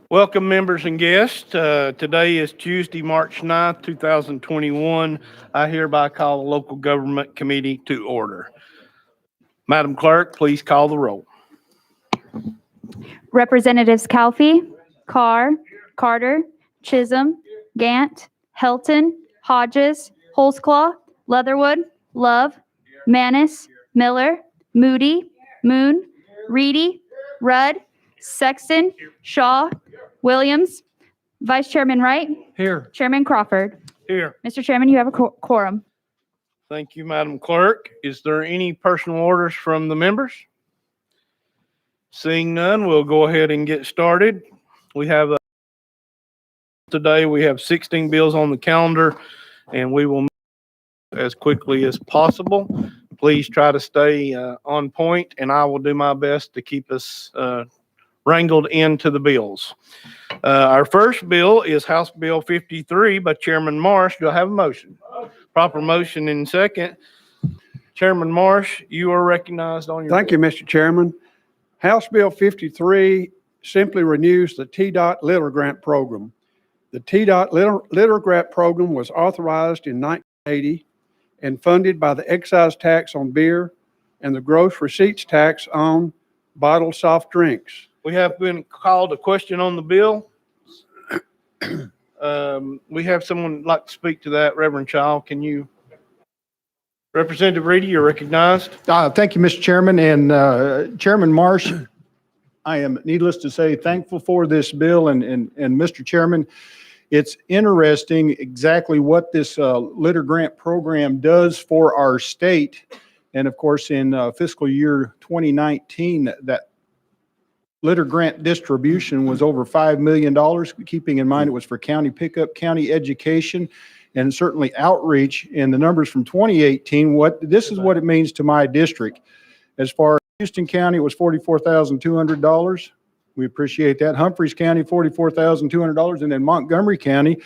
Welcome, members and guests. Today is Tuesday, March 9th, 2021. I hereby call the local government committee to order. Madam Clerk, please call the roll. Representatives Calfee, Carr, Carter, Chisholm, Gant, Helton, Hodges, Holsclaw, Leatherwood, Love, Manis, Miller, Moody, Moon, Reedy, Rudd, Sexton, Shaw, Williams, Vice Chairman Wright. Here. Chairman Crawford. Here. Mr. Chairman, you have a quorum. Thank you, Madam Clerk. Is there any personal orders from the members? Seeing none, we'll go ahead and get started. Today we have 16 bills on the calendar, and we will move as quickly as possible. Please try to stay on point, and I will do my best to keep us wrangled into the bills. Our first bill is House Bill 53 by Chairman Marsh. Do I have a motion? Proper motion in second. Chairman Marsh, you are recognized on your. Thank you, Mr. Chairman. House Bill 53 simply renews the TDOT Litter Grant Program. The TDOT Litter Grant Program was authorized in 1980 and funded by the excise tax on beer and the gross receipts tax on bottled soft drinks. We have been called a question on the bill. We have someone like to speak to that. Reverend Child, can you? Representative Reedy, you're recognized. Thank you, Mr. Chairman. And Chairman Marsh, I am, needless to say, thankful for this bill. And Mr. Chairman, it's interesting exactly what this litter grant program does for our state. And of course, in fiscal year 2019, that litter grant distribution was over $5 million, keeping in mind it was for county pickup, county education, and certainly outreach. And the numbers from 2018, this is what it means to my district. As far as Houston County, it was $44,200. We appreciate that. Humphreys County, $44,200. And then Montgomery County,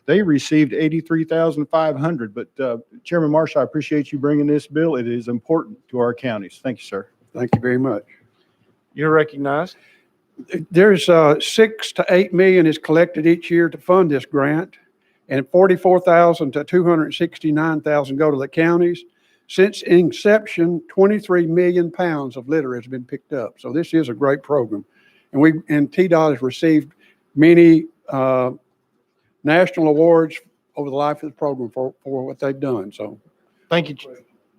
they received $83,500. But Chairman Marsh, I appreciate you bringing this bill. It is important to our counties. Thank you, sir. Thank you very much. You're recognized. There's 6 to 8 million is collected each year to fund this grant, and 44,000 to 269,000 go to the counties. Since inception, 23 million pounds of litter has been picked up. So this is a great program, and TDOT has received many national awards over the life of the program for what they've done. So, thank you.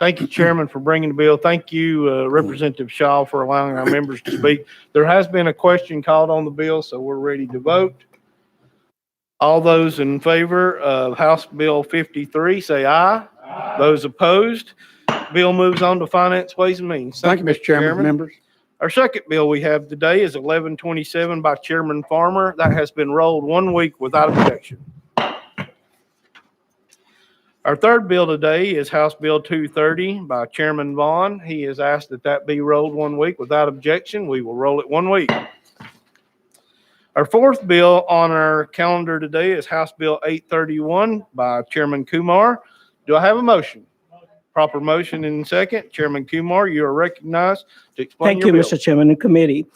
Thank you, Chairman, for bringing the bill. Thank you, Representative Shaw, for allowing our members to speak. There has been a question called on the bill, so we're ready to vote. All those in favor of House Bill 53, say aye. Aye. Those opposed, bill moves on to Finance, Ways and Means. Thank you, Mr. Chairman. Members. Our second bill we have today is 1127 by Chairman Farmer. That has been rolled 1 week without objection. Our third bill today is House Bill 230 by Chairman Vaughn. He has asked that be rolled 1 week without objection. We will roll it 1 week. Our fourth bill on our calendar today is House Bill 831 by Chairman Kumar. Do I have a motion? Proper motion in second. Chairman Kumar, you are recognized to explain your bill. Thank you, Mr. Chairman and committee.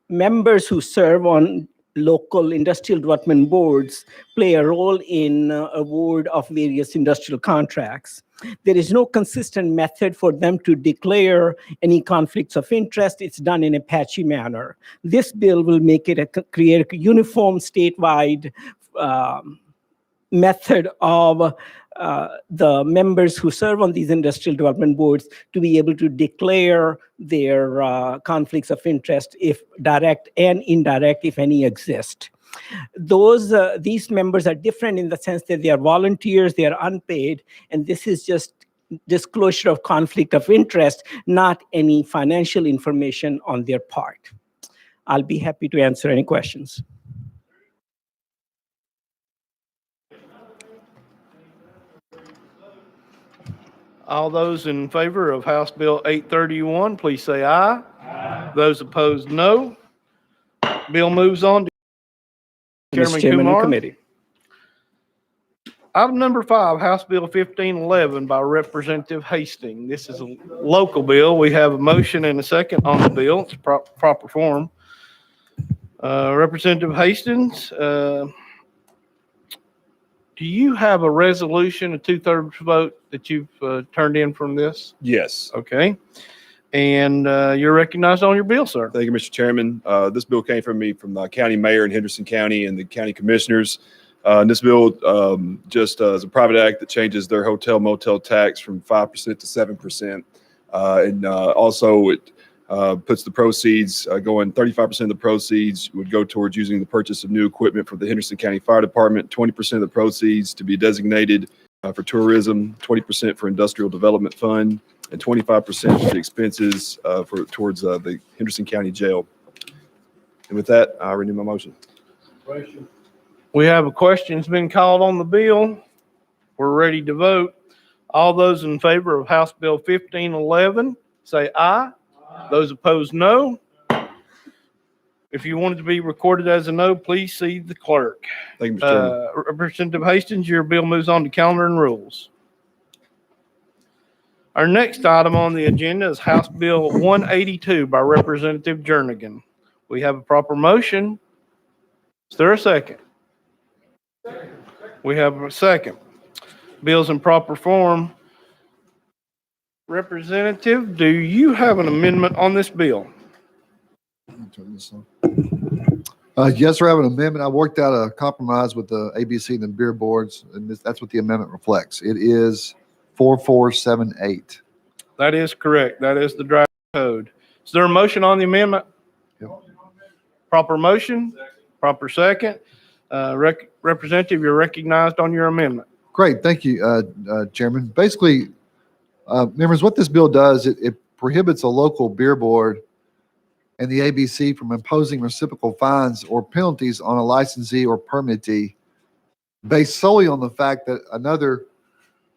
Members who serve on local industrial development boards play a role in award of various industrial contracts. There is no consistent method for them to declare any conflicts of interest. It's done in a patchy manner. This bill will make it create a uniform statewide method of the members who serve on these industrial development boards to be able to declare their conflicts of interest, if direct and indirect, if any exist. These members are different in the sense that they are volunteers, they are unpaid, and this is just disclosure of conflict of interest, not any financial information on their part. I'll be happy to answer any questions. All those in favor of House Bill 831, please say aye. Aye. Those opposed, no. Bill moves on to Chairman Kumar. Committee. Item number 5, House Bill 1511 by Representative Hastings. This is a local bill. We have a motion and a second on the bill. It's proper form. Representative Hastings, do you have a resolution, a 2/3 vote that you've turned in from this? Yes. Okay. And you're recognized on your bill, sir. Thank you, Mr. Chairman. This bill came from me from the county mayor in Henderson County and the county commissioners. And this bill just is a private act that changes their hotel motel tax from 5% to 7%. And also it puts the proceeds going 35% of the proceeds would go towards using the purchase of new equipment for the Henderson County Fire Department, 20% of the proceeds to be designated for tourism, 20% for industrial development fund, and 25% for the expenses towards the Henderson County Jail. And with that, I renew my motion. We have a question that's been called on the bill. We're ready to vote. All those in favor of House Bill 1511, say aye. Those opposed, no. If you want it to be recorded as a no, please see the clerk. Thank you, Mr. Chairman. Representative Hastings, your bill moves on to calendar and rules. Our next item on the agenda is House Bill 182 by Representative Jernigan. We have a proper motion. Is there a second? We have a second. Bill's in proper form. Representative, do you have an amendment on this bill? Yes, sir, I have an amendment. I worked out a compromise with the ABC and the beer boards, and that's what the amendment reflects. It is 4478. That is correct. That is the draft code. Is there a motion on the amendment? Yep. Proper motion, proper second. Representative, you're recognized on your amendment. Great, thank you, Chairman. Basically, members, what this bill does, it prohibits a local beer board and the ABC from imposing reciprocal fines or penalties on a licensee or permittee based solely on the fact that another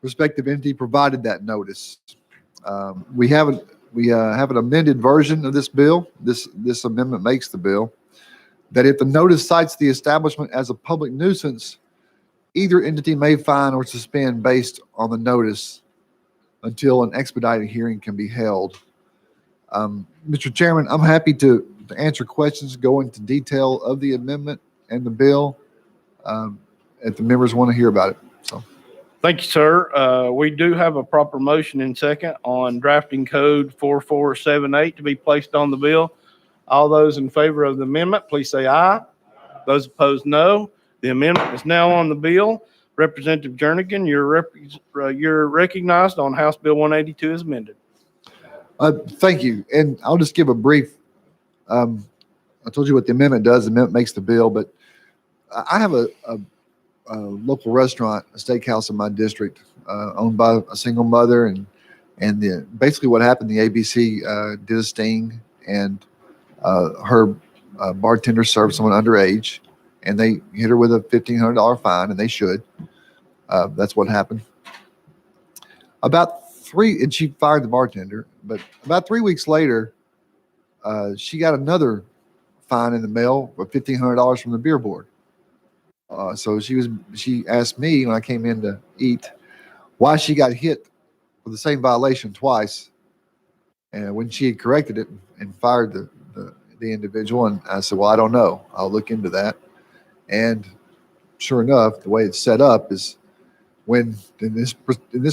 respective entity provided that notice. We have an amended version of this bill. This amendment makes the bill that if the notice cites the establishment as a public nuisance, either entity may fine or suspend based on the notice until an expedited hearing can be held. Mr. Chairman, I'm happy to answer questions, go into detail of the amendment and the bill if the members want to hear about it. So, Thank you, sir. We do have a proper motion in second on drafting code 4478 to be placed on the bill. All those in favor of the amendment, please say aye. Those opposed, no. The amendment is now on the bill. Representative Jernigan, you're recognized on House Bill 182 as amended. thank you. And I'll just give a brief, I told you what the amendment does. The amendment makes the bill, but I have a local restaurant, a steakhouse in my district, owned by a single mother. And basically what happened, the ABC did a sting, and her bartender served someone underage, and they hit her with a $1,500 fine, and they should. That's what happened. And she fired the bartender, but about 3 weeks later, she got another fine in the mail for $1,500 from the beer board. So she asked me when I came in to eat why she got hit with the same violation twice. And when she had corrected it and fired the individual, and I said, well, I don't know. I'll look into that. And sure enough, the way it's set up is when, in this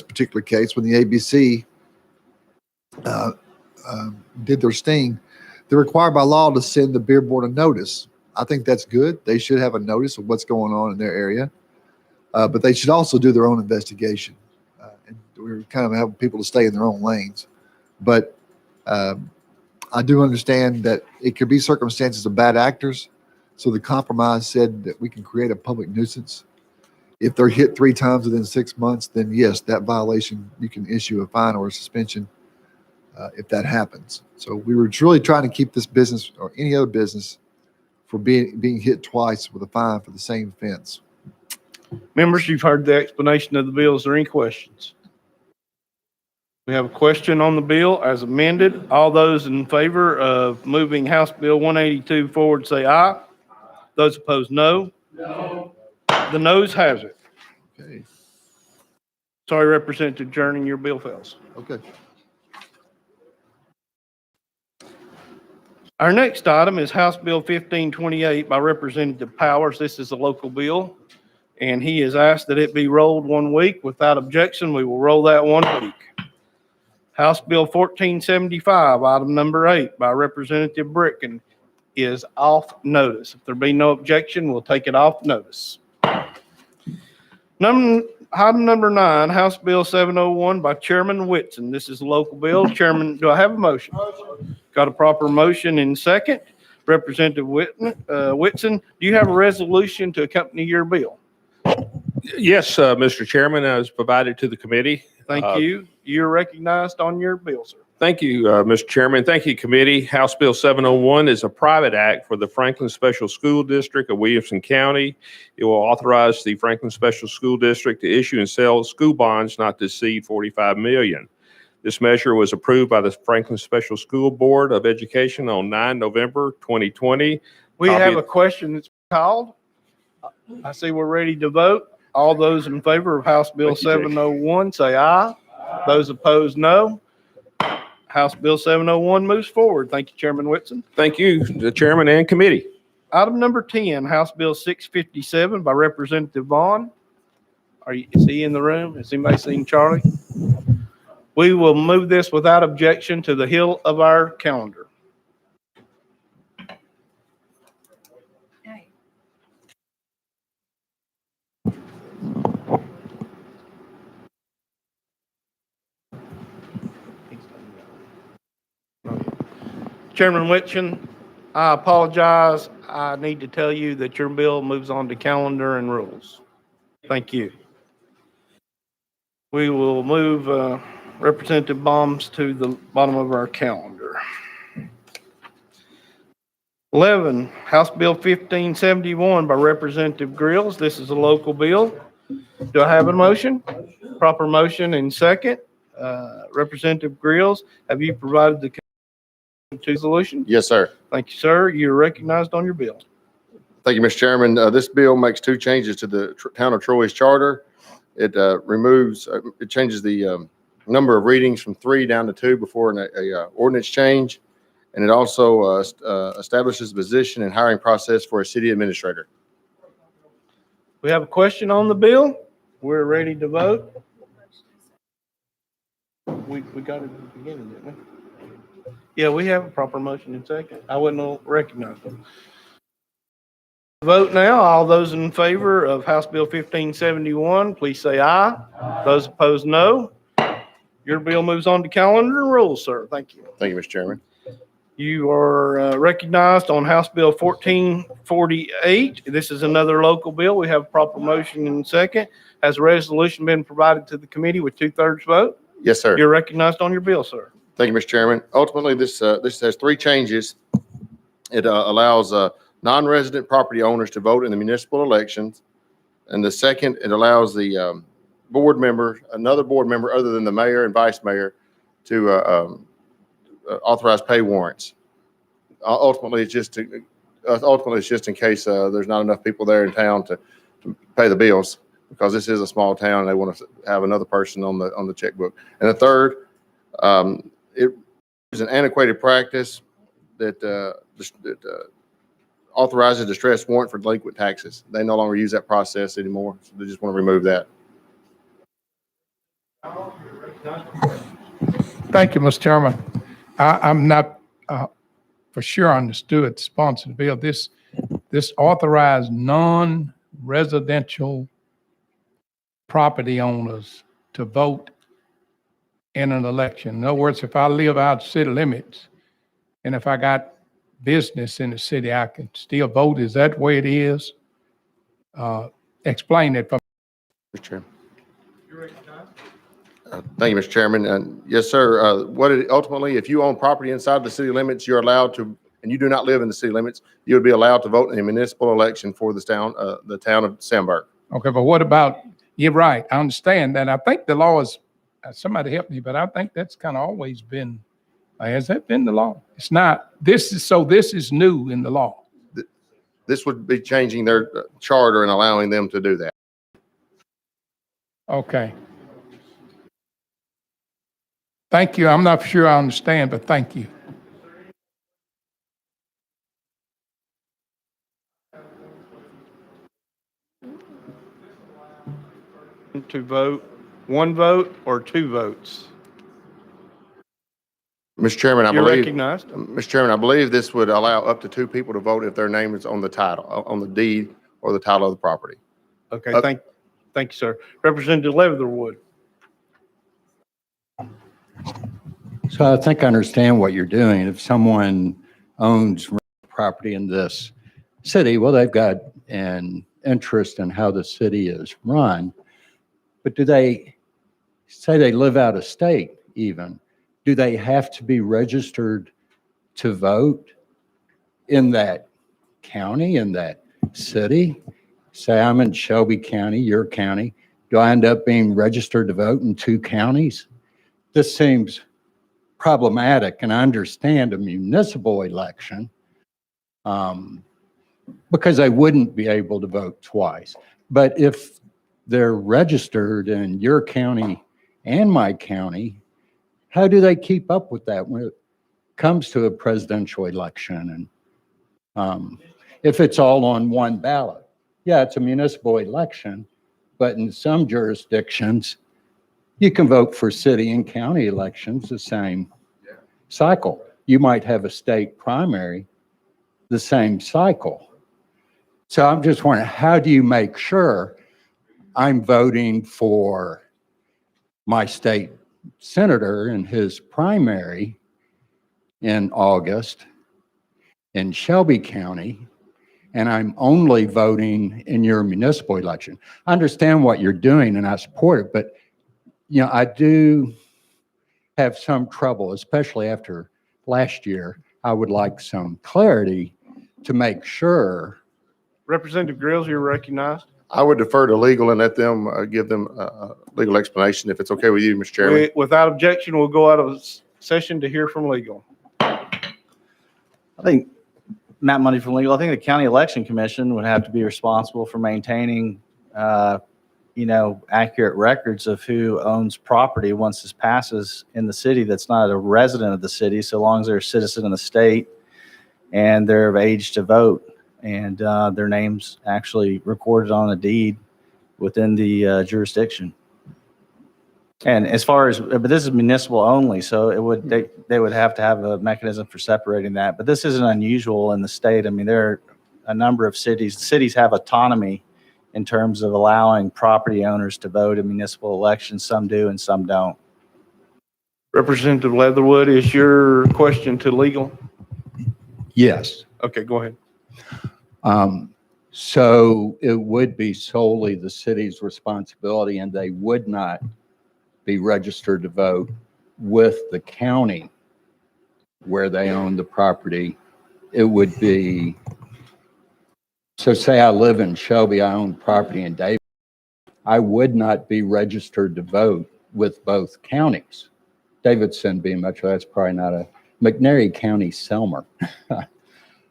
particular case, when the ABC did their sting, they're required by law to send the beer board a notice. I think that's good. They should have a notice of what's going on in their area, but they should also do their own investigation. And we kind of have people to stay in their own lanes. But I do understand that it could be circumstances of bad actors. So the compromise said that we can create a public nuisance. If they're hit 3 times within 6 months, then yes, that violation, you can issue a fine or a suspension if that happens. So we were really trying to keep this business or any other business for being hit twice with a fine for the same offense. Members, you've heard the explanation of the bill. Is there any questions? We have a question on the bill as amended. All those in favor of moving House Bill 182 forward, say aye. Those opposed, no. No. The noes has it. Okay. Sorry, Representative Jernigan, your bill fails. Okay. Our next item is House Bill 1528 by Representative Powers. This is a local bill, and he has asked that it be rolled 1 week. Without objection, we will roll that 1 week. House Bill 1475, item number 8 by Representative Bricken is off notice. If there be no objection, we'll take it off notice. Item number 9, House Bill 701 by Chairman Whitson. This is a local bill. Chairman, do I have a motion? Got a proper motion in second. Representative Whitson, do you have a resolution to accompany your bill? Yes, Mr. Chairman, I was provided to the committee. Thank you. You're recognized on your bill, sir. Thank you, Mr. Chairman. Thank you, committee. House Bill 701 is a private act for the Franklin Special School District of Williamson County. It will authorize the Franklin Special School District to issue and sell school bonds not to exceed $45 million. This measure was approved by the Franklin Special School Board of Education on 9 November 2020. We have a question that's called. I see we're ready to vote. All those in favor of House Bill Thank you, Jake. 701 say aye. Those opposed, no. House Bill 701 moves forward. Thank you, Chairman Whitson. Thank you, the chairman and committee. Item number 10, House Bill 657 by Representative Vaughn. Is he in the room? Has anybody seen Charlie? We will move this without objection to the hill of our calendar. Chairman Whitson, I apologize. I need to tell you that your bill moves on to calendar and rules. Thank you. We will move Representative Baum's to the bottom of our calendar. 11, House Bill 1571 by Representative Grills. This is a local bill. Do I have a motion? Proper motion in second. Representative Grills, have you provided the resolution? Yes, sir. Thank you, sir. You're recognized on your bill. Thank you, Mr. Chairman. This bill makes 2 changes to the Town of Troy's charter. It it changes the number of readings from 3 down to 2 before an ordinance change. And it also establishes the position and hiring process for a city administrator. We have a question on the bill. We're ready to vote. We got it at the beginning, didn't we? Yeah, we have a proper motion in second. I wouldn't recognize them. Vote now. All those in favor of House Bill 1571, please say aye. Those opposed, no. Your bill moves on to calendar and rules, sir. Thank you. Thank you, Mr. Chairman. You are recognized on House Bill 1448. This is another local bill. We have a proper motion in second. Has a resolution been provided to the committee with 2/3 vote? Yes, sir. You're recognized on your bill, sir. Thank you, Mr. Chairman. Ultimately, this has 3 changes. It allows non-resident property owners to vote in the municipal elections. And the second, it allows the another board member other than the mayor and vice mayor to authorize pay warrants. Ultimately, it's just in case there's not enough people there in town to pay the bills, because this is a small town and they want to have another person on the checkbook. And the third, it is an antiquated practice that authorizes distress warrant for delinquent taxes. They no longer use that process anymore. So they just want to remove that. Thank you, Mr. Chairman. I'm not for sure understood the sponsor of the bill. This authorized non-residential property owners to vote in an election. In other words, if I live out city limits and if I got business in the city, I can still vote. Is that the way it is? Explain it for me. Mr. Chairman. Thank you, Mr. Chairman. And yes, sir. Ultimately, if you own property inside the city limits, you're allowed to, and you do not live in the city limits, you would be allowed to vote in a municipal election for the town of Sandburg. Okay, but what about, you're right, I understand that. I think the law is, somebody help me, but I think that's kind of always been, has that been the law? It's not, this is new in the law. This would be changing their charter and allowing them to do that. Okay. Thank you. I'm not sure I understand, but thank you. to vote, one vote or two votes? Mr. Chairman, I You're believe, recognized. Mr. Chairman, I believe this would allow up to two people to vote if their name is on the title, on the deed or the title of the property. Okay, thank you, sir. Representative Leatherwood. So I think I understand what you're doing. If someone owns property in this city, well, they've got an interest in how the city is run. But do they, say they live out of state even, do they have to be registered to vote in that county, in that city? Say I'm in Shelby County, your county. Do I end up being registered to vote in two counties? This seems problematic, and I understand a municipal election because they wouldn't be able to vote twice. But if they're registered in your county and my county, how do they keep up with that when it comes to a presidential election? And if it's all on one ballot, yeah, it's a municipal election, but in some jurisdictions, you can vote for city and county elections the same cycle. You might have a state primary the same cycle. So I'm just wondering, how do you make sure I'm voting for my state senator in his primary in August in Shelby County, and I'm only voting in your municipal election? I understand what you're doing and I support it, but you know, I do have some trouble, especially after last year. I would like some clarity to make sure. Representative Grills, you're recognized. I would defer to legal and let them give them a legal explanation if it's okay with you, Mr. Chairman. Without objection, we'll go out of session to hear from legal. I think, Matt Money from legal, I think the county election commission would have to be responsible for maintaining, accurate records of who owns property once this passes in the city that's not a resident of the city, so long as they're a citizen of the state and they're of age to vote and their name's actually recorded on a deed within the jurisdiction. And as far as, but this is municipal only, so it would, they would have to have a mechanism for separating that. But this isn't unusual in the state. I mean, there are a number of cities. Cities have autonomy in terms of allowing property owners to vote in municipal elections. Some do and some don't. Representative Leatherwood, is your question to legal? Yes. Okay, go ahead. So it would be solely the city's responsibility, and they would not be registered to vote with the county where they own the property. It would be, so say I live in Shelby, I own property in Davis. I would not be registered to vote with both counties. Davidson being Metro, that's probably not a, McNairy County, Selmer.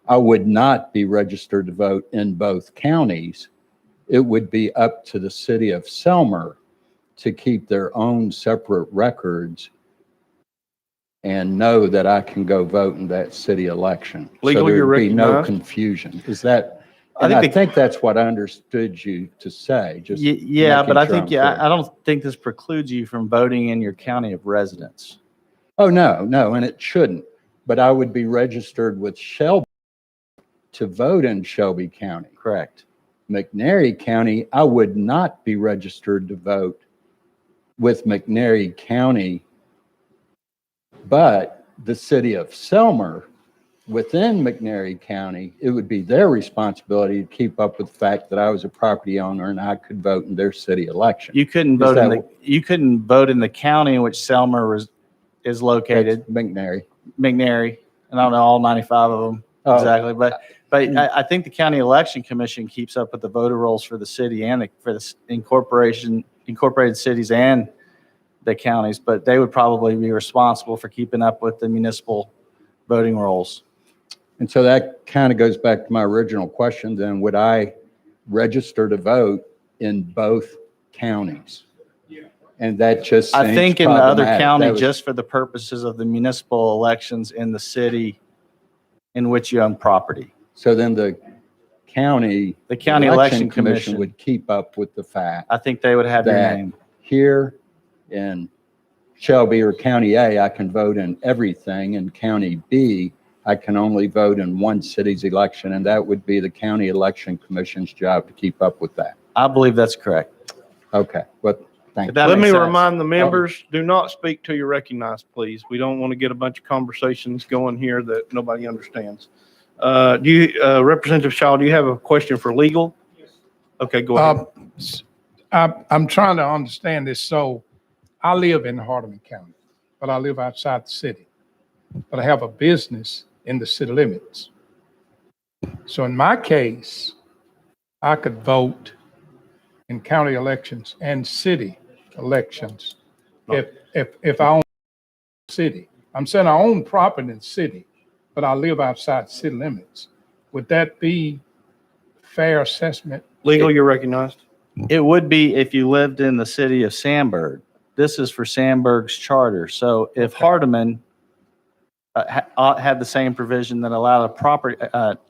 I would not be registered to vote in both counties. It would be up to the city of Selmer to keep their own separate records and know that I can go vote in that city election. Legally, so you're there'd be no recognized. confusion. Is that, I think that's what I understood you to say. Just Yeah, making but I sure think, I'm clear. I don't think this precludes you from voting in your county of residence. Oh, no, and it shouldn't. But I would be registered with Shelby to vote in Shelby County. Correct. McNairy County, I would not be registered to vote with McNairy County, but the city of Selmer, within McNairy County, it would be their responsibility to keep up with the fact that I was a property owner and I could vote in their city election. You couldn't vote you couldn't vote in the county in which Selmer is located. That's McNairy. McNairy, and I don't know all 95 of them exactly, but I think the county election commission keeps up with the voter rolls for the city and for the incorporated cities and the counties, but they would probably be responsible for keeping up with the municipal voting rolls. And so that kind of goes back to my original question, then would I register to vote in both counties? And that just I seems think in the other problematic. county, That was- just for the purposes of the municipal elections in the city in which you own property. So then the county. The county election commission. Would keep up with the fact I think they would have your that name. here in Shelby or County A, I can vote in everything. In County B, I can only vote in one city's election, and that would be the county election commission's job to keep up with that. I believe that's correct. Okay, but thank If you. that Let makes me sense. remind the members, do not speak till you're recognized, please. We don't want to get a bunch of conversations going here that nobody understands. Representative Shaw, do you have a question for legal? Okay, go ahead. I'm trying to understand this. So I live in Hardeman County, but I live outside the city. But I have a business in the city limits. So in my case, I could vote in county elections and city elections if I own the city. I'm saying I own property in the city, but I live outside city limits. Would that be fair assessment? Legal, you're recognized. It would be if you lived in the city of Sandburg. This is for Sandburg's charter. So if Okay. Hardeman had the same provision that allowed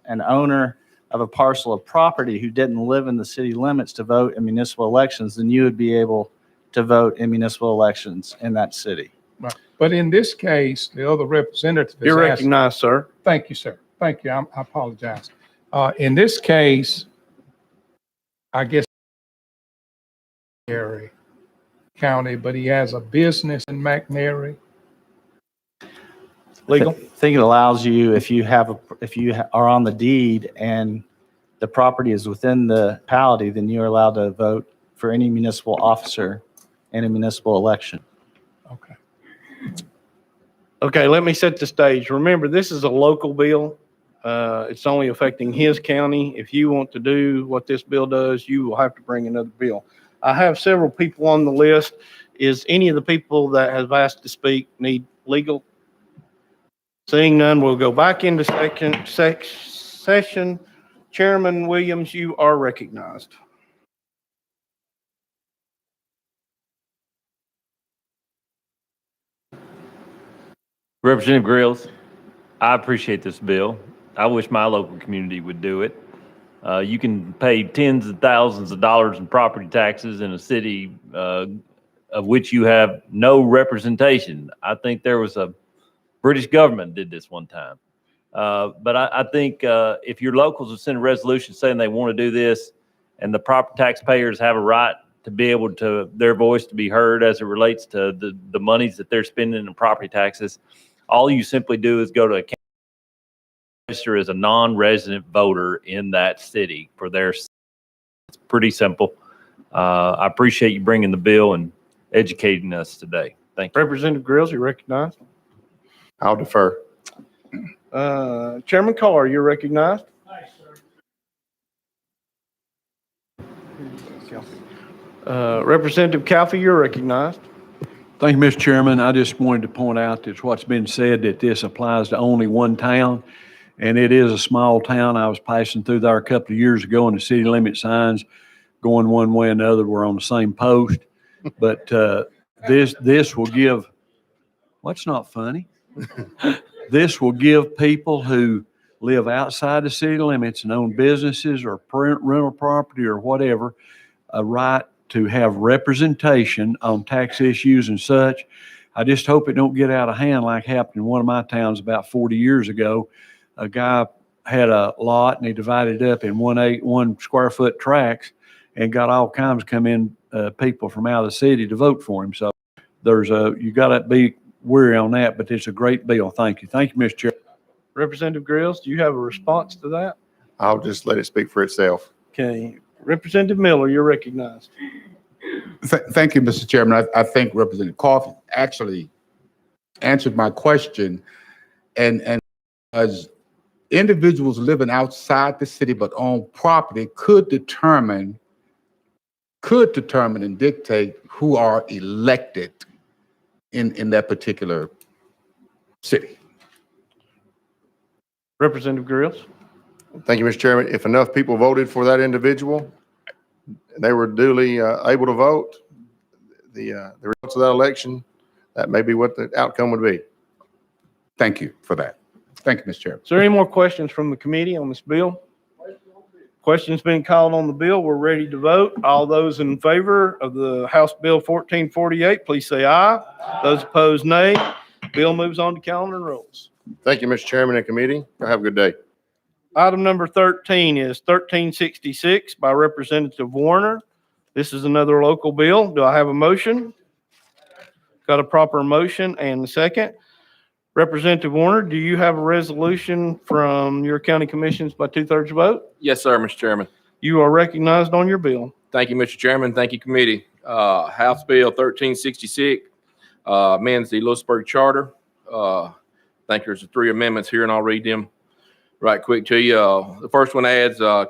an owner of a parcel of property who didn't live in the city limits to vote in municipal elections, then you would be able to vote in municipal elections in that city. Right. But in this case, the other representative is You're asking. recognized, sir. Thank you, sir. Thank you. I apologize. In this case, I guess McNairy County, but he has a business in McNairy. Legal. I think it allows you, if you are on the deed and the property is within the municipality, then you're allowed to vote for any municipal officer in a municipal election. Okay. Okay, let me set the stage. Remember, this is a local bill. It's only affecting his county. If you want to do what this bill does, you will have to bring another bill. I have several people on the list. Is any of the people that have asked to speak need legal? Seeing none, we'll go back into session. Chairman Williams, you are recognized. Representative Grills, I appreciate this bill. I wish my local community would do it. You can pay tens of thousands of dollars in property taxes in a city of which you have no representation. I think there was a British government did this one time. But I think if your locals will send a resolution saying they want to do this and the proper taxpayers have a right to be able to, their voice to be heard as it relates to the monies that they're spending in property taxes, all you simply do is go to a county, register as a non-resident voter in that city for their, it's pretty simple. I appreciate you bringing the bill and educating us today. Thank you. Representative Grills, you're recognized. I'll defer. Chairman Carr, you're recognized. Representative Calfee, you're recognized. Thank you, Mr. Chairman. I just wanted to point out that what's been said, that this applies to only one town, and it is a small town. I was passing through there a couple of years ago, and the city limit signs going one way and the other were on the same post. But this will give, what's not funny? This will give people who live outside the city limits and own businesses or rental property or whatever a right to have representation on tax issues and such. I just hope it don't get out of hand like happened in one of my towns about 40 years ago. A guy had a lot and he divided it up in 1 square foot tracts and got all kinds of come in people from out of the city to vote for him. So you got to be weary on that, but it's a great bill. Thank you. Thank you, Mr. Chair. Representative Grills, do you have a response to that? I'll just let it speak for itself. Okay. Representative Miller, you're recognized. Thank you, Mr. Chairman. I think Representative Coffey actually answered my question. And as individuals living outside the city but own property could determine and dictate who are elected in that particular city. Representative Grills. Thank you, Mr. Chairman. If enough people voted for that individual, they were duly able to vote, the results of that election, that may be what the outcome would be. Thank you for that. Thank you, Mr. Chairman. Is there any more questions from the committee on this bill? Question's been called on the bill. We're ready to vote. All those in favor of the House Bill 1448, please say aye. Those opposed, nay. Bill moves on to calendar and rules. Thank you, Mr. Chairman and committee. Have a good day. Item number 13 is 1366 by Representative Warner. This is another local bill. Do I have a motion? Got a proper motion and a second. Representative Warner, do you have a resolution from your county commissions by 2/3 vote? Yes, sir, Mr. Chairman. You are recognized on your bill. Thank you, Mr. Chairman. Thank you, committee. House Bill 1366 amends the Lewisburg Charter. I think there's 3 amendments here, and I'll read them right quick to you. The first one adds that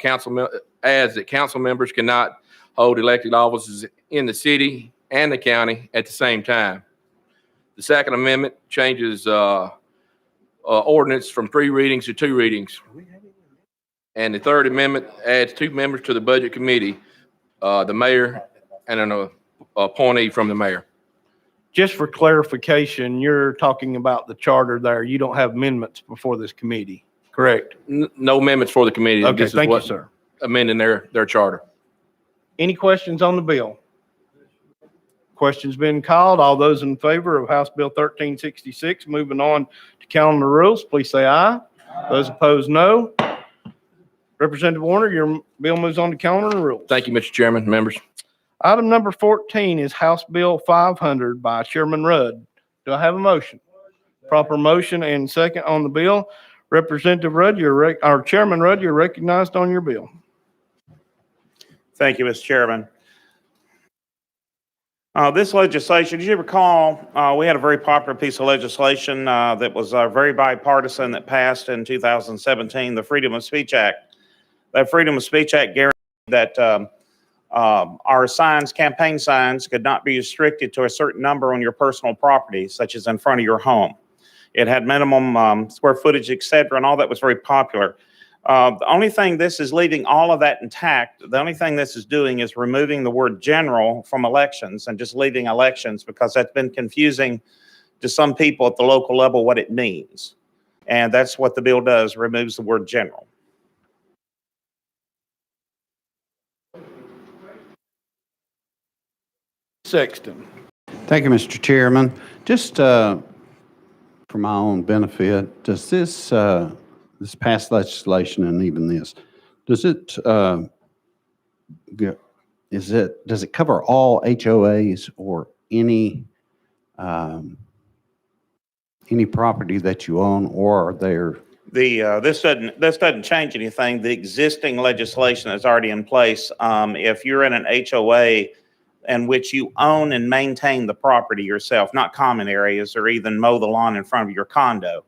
council members cannot hold elected offices in the city and the county at the same time. The second amendment changes ordinance from 3 readings to 2 readings. And the third amendment adds 2 members to the budget committee, the mayor and an appointee from the mayor. Just for clarification, you're talking about the charter there. You don't have amendments before this committee, correct? No amendments for the committee. Okay, This is thank you, what- sir. Amending their charter. Any questions on the bill? Question's been called. All those in favor of House Bill 1366, moving on to calendar rules, please say aye. Those opposed, no. Representative Warner, your bill moves on to calendar rules. Thank you, Mr. Chairman, members. Item number 14 is House Bill 500 by Chairman Rudd. Do I have a motion? Proper motion and second on the bill. Representative Rudd, or Chairman Rudd, you're recognized on your bill. Thank you, Mr. Chairman. This legislation, as you recall, we had a very popular piece of legislation that was very bipartisan that passed in 2017, the Freedom of Speech Act. That Freedom of Speech Act guaranteed that our signs, campaign signs, could not be restricted to a certain number on your personal property, such as in front of your home. It had minimum square footage, et cetera, and all that was very popular. The only thing this is leaving all of that intact, the only thing this is doing is removing the word general from elections and just leaving elections, because that's been confusing to some people at the local level what it means. And that's what the bill does, removes the word general. Sexton. Thank you, Mr. Chairman. Just for my own benefit, does this past legislation and even this, does it cover all HOAs or any property that you own, or are there? This doesn't change anything. The existing legislation that's already in place, if you're in an HOA in which you own and maintain the property yourself, not common areas or even mow the lawn in front of your condo,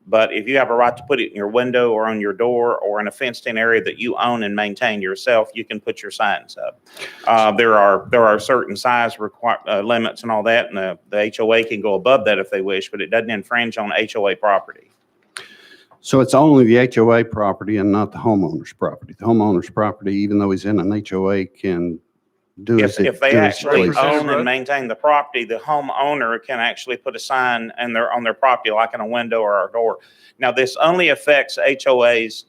but if you have a right to put it in your window or on your door or in a fenced-in area that you own and maintain yourself, you can put your signs up. There are certain size limits and all that, and the HOA can go above that if they wish, but it doesn't infringe on HOA property. So it's only the HOA property and not the homeowner's property. The homeowner's property, even though he's in an HOA, can do as If they do as actually please. own and maintain the property, the homeowner can actually put a sign on their property, like in a window or a door. Now, this only affects HOAs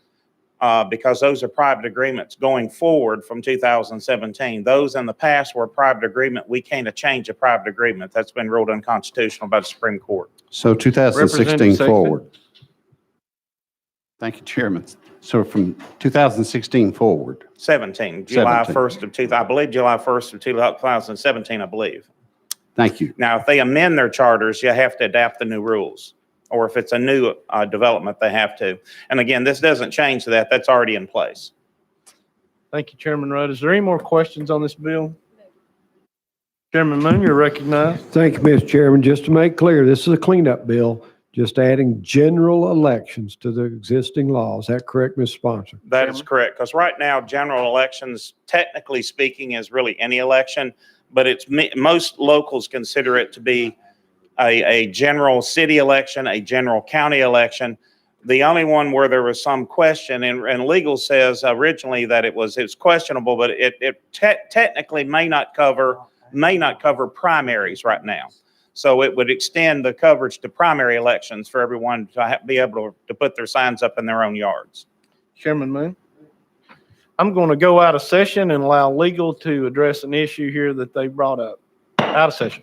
because those are private agreements going forward from 2017. Those in the past were a private agreement. We can't change a private agreement. That's been ruled unconstitutional by the Supreme Court. So 2016 Representative forward. Thank you, Chairman. So from 2016 forward. 17, July 17. 1st of 2000, I believe July 1st of 2017, I believe. Thank you. Now, if they amend their charters, you have to adapt the new rules. Or if it's a new development, they have to. And again, this doesn't change that. That's already in place. Thank you, Chairman Rudd. Is there any more questions on this bill? Chairman Moon, you're recognized. Thank you, Mr. Chairman. Just to make clear, this is a cleanup bill, just adding general elections to the existing law. Is that correct, Mr. Sponsor? That is correct. Because right now, general elections, technically speaking, is really any election, but most locals consider it to be a general city election, a general county election. The only one where there was some question, and legal says originally that it's questionable, but it technically may not cover primaries right now. So it would extend the coverage to primary elections for everyone to be able to put their signs up in their own yards. Chairman Moon. I'm going to go out of session and allow legal to address an issue here that they brought up. Out of session.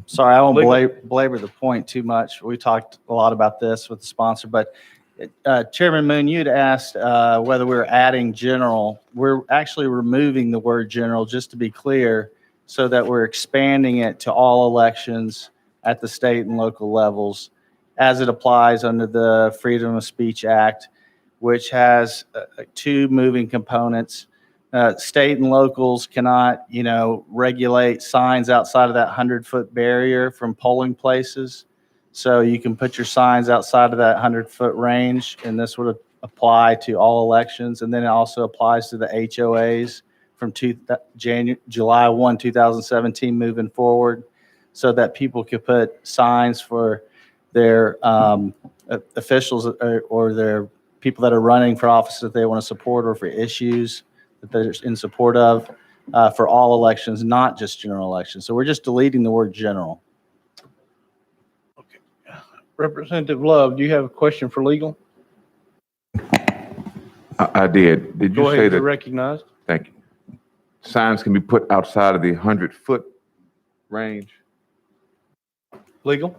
Sorry, I won't Legal. belabor the point too much. We talked a lot about this with the sponsor, but Chairman Moon, you'd asked whether we were adding general. We're actually removing the word general, just to be clear, so that we're expanding it to all elections at the state and local levels as it applies under the Freedom of Speech Act, which has two moving components. State and locals cannot, regulate signs outside of that 100-foot barrier from polling places. So you can put your signs outside of that 100-foot range, and this would apply to all elections. And then it also applies to the HOAs from July 1, 2017 moving forward, so that people could put signs for their officials or their people that are running for office that they want to support, or for issues that they're in support of, for all elections, not just general elections. So we're just deleting the word general. Representative Love, do you have a question for legal? I did. Did you Go say ahead, you're that? recognized. Thank you. Signs can be put outside of the 100-foot range? Legal?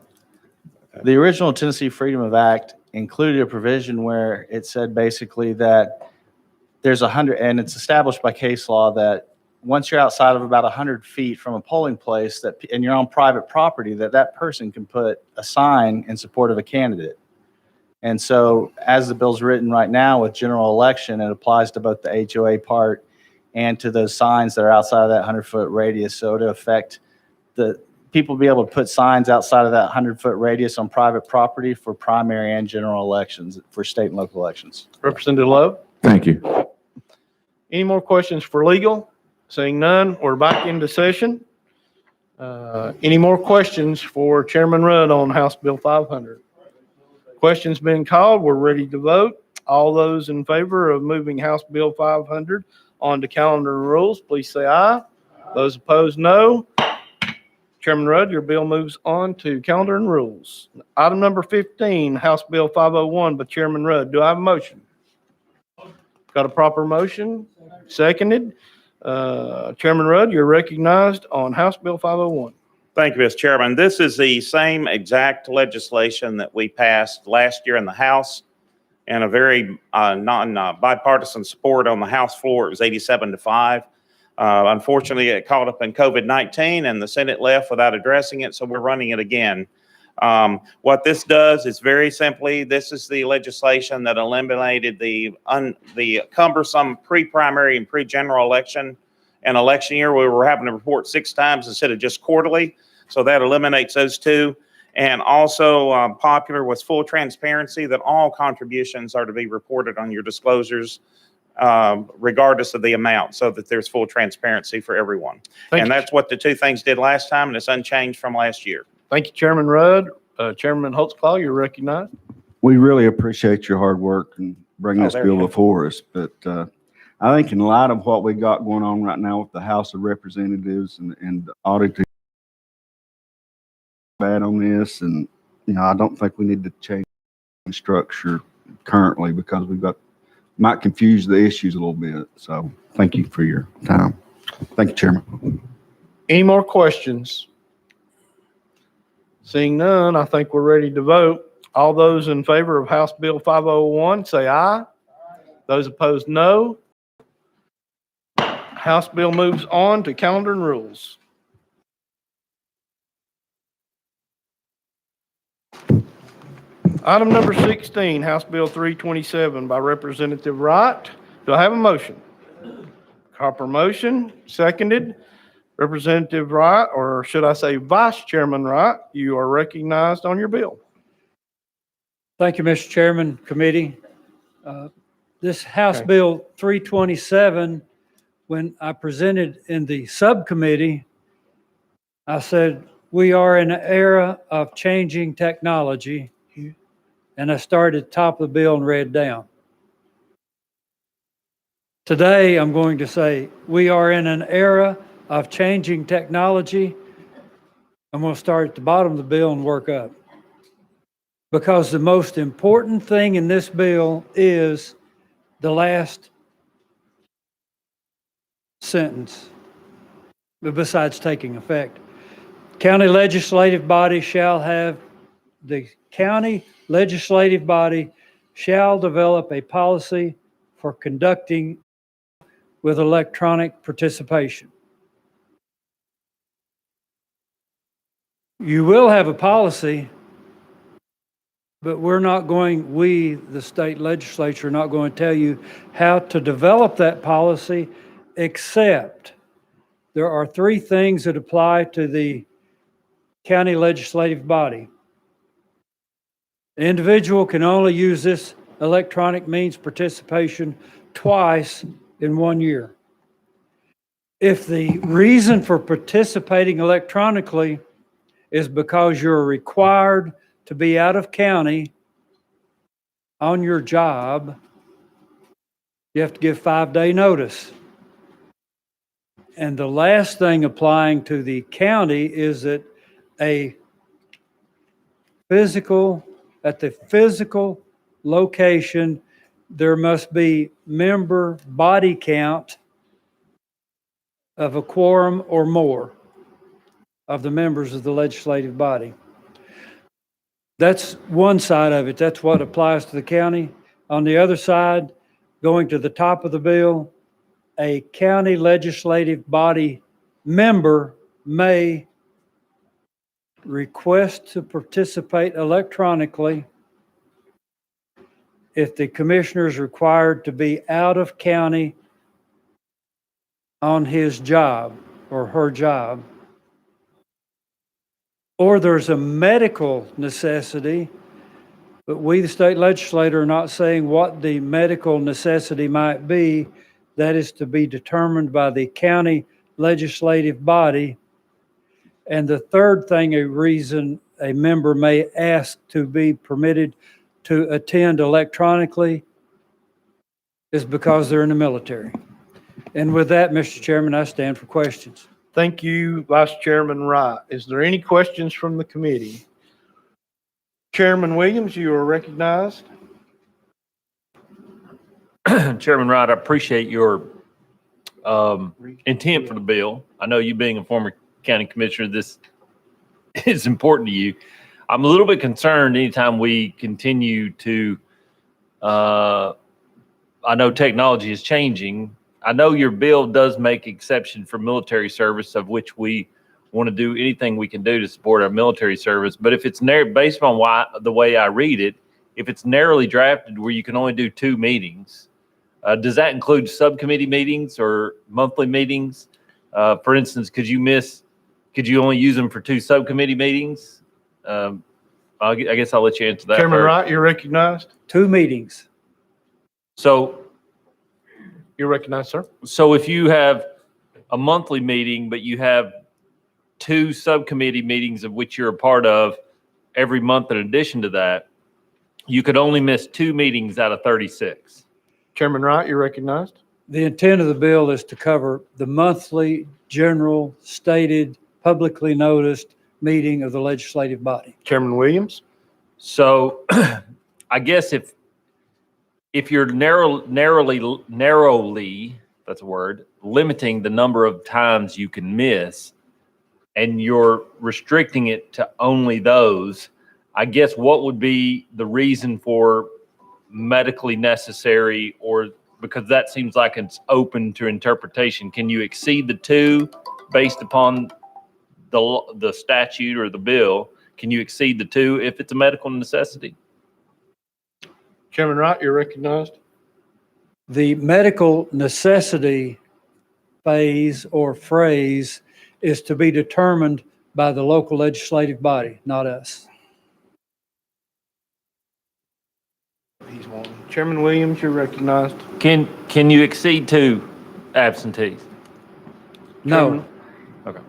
The original Tennessee Freedom of Act included a provision where it said basically that there's 100, and it's established by case law that once you're outside of about 100 feet from a polling place and you're on private property, that person can put a sign in support of a candidate. And so as the bill's written right now with general election, it applies to both the HOA part and to those signs that are outside of that 100-foot radius. So to affect the people be able to put signs outside of that 100-foot radius on private property for primary and general elections for state and local elections. Representative Love? Thank you. Any more questions for legal? Seeing none, we're back into session. Any more questions for Chairman Rudd on House Bill 500? Questions been called. We're ready to vote. All those in favor of moving House Bill 500 onto calendar and rules, please say aye. Those opposed, no. Chairman Rudd, your bill moves on to calendar and rules. Item number 15, House Bill 501 by Chairman Rudd. Do I have a motion? Got a proper motion? Seconded. Chairman Rudd, you're recognized on House Bill 501. Thank you, Mr. Chairman. This is the same exact legislation that we passed last year in the House, and a very bipartisan support on the House floor. It was 87-5. Unfortunately, it caught up in COVID-19 and the Senate left without addressing it, so we're running it again. What this does is very simply, this is the legislation that eliminated the cumbersome pre-primary and pre-general election. An election year where we were having to report 6 times instead of just quarterly. So that eliminates those two. And also popular was full transparency, that all contributions are to be reported on your disclosures, regardless of the amount, so that there's full transparency for everyone. And that's what the two things did last time, and it's unchanged from last year. Thank you, Chairman Rudd. Chairman Holtzclaw, you're recognized. We really appreciate your hard work and bringing this bill before us. But I think in light of what we got going on right now with the House of Representatives and the auditing bad on this, and I don't think we need to change the structure currently, because might confuse the issues a little bit. So thank you for your time. Thank you, Chairman. Any more questions? Seeing none, I think we're ready to vote. All those in favor of House Bill 501, say aye. Those opposed, no. House bill moves on to calendar and rules. Item number 16, House Bill 327 by Representative Wright. Do I have a motion? Proper motion, seconded. Representative Wright, or should I say Vice Chairman Wright, you are recognized on your bill. Thank you, Mr. Chairman, committee. This House Bill 327, when I presented in the subcommittee, I said, we are in an era of changing technology, and I started top of the bill and read down. Today, I'm going to say, we are in an era of changing technology. I'm going to start at the bottom of the bill and work up. Because the most important thing in this bill is the last sentence, besides taking effect. County legislative body shall have, the county legislative body shall develop a policy for conducting with electronic participation. You will have a policy, but we're not going, we, the state legislature, are not going to tell you how to develop that policy, except there are three things that apply to the county legislative body. The individual can only use this electronic means participation twice in 1 year. If the reason for participating electronically is because you're required to be out of county on your job, you have to give 5-day notice. And the last thing applying to the county is that at the physical location, there must be member body count of a quorum or more of the members of the legislative body. That's one side of it. That's what applies to the county. On the other side, going to the top of the bill, a county legislative body member may request to participate electronically if the commissioner is required to be out of county on his job or her job, or there's a medical necessity, but we, the state legislature, are not saying what the medical necessity might be. That is to be determined by the county legislative body. And the third thing, a reason a member may ask to be permitted to attend electronically is because they're in the military. And with that, Mr. Chairman, I stand for questions. Thank you, Vice Chairman Wright. Is there any questions from the committee? Chairman Williams, you are recognized. Chairman Wright, I appreciate your intent for the bill. I know you being a former county commissioner, this is important to you. I'm a little bit concerned anytime we continue to, I know technology is changing. I know your bill does make exception for military service, of which we want to do anything we can do to support our military service. But if it's based on the way I read it, if it's narrowly drafted where you can only do 2 meetings, does that include subcommittee meetings or monthly meetings? For instance, could you only use them for 2 subcommittee meetings? I guess I'll let you answer that. Chairman first. Wright, you're recognized. 2 meetings. So You're recognized, sir. So if you have a monthly meeting, but you have 2 subcommittee meetings of which you're a part of every month in addition to that, you could only miss 2 meetings out of 36. Chairman Wright, you're recognized. The intent of the bill is to cover the monthly, general, stated, publicly noticed meeting of the legislative body. Chairman Williams. So I guess if you're narrowly, that's a word, limiting the number of times you can miss, and you're restricting it to only those, I guess what would be the reason for medically necessary, or because that seems like it's open to interpretation? Can you exceed the 2 based upon the statute or the bill? Can you exceed the 2 if it's a medical necessity? Chairman Wright, you're recognized. The medical necessity phase or phrase is to be determined by the local legislative body, not us. Chairman Williams, you're recognized. Can you exceed 2 absentees? No. Okay.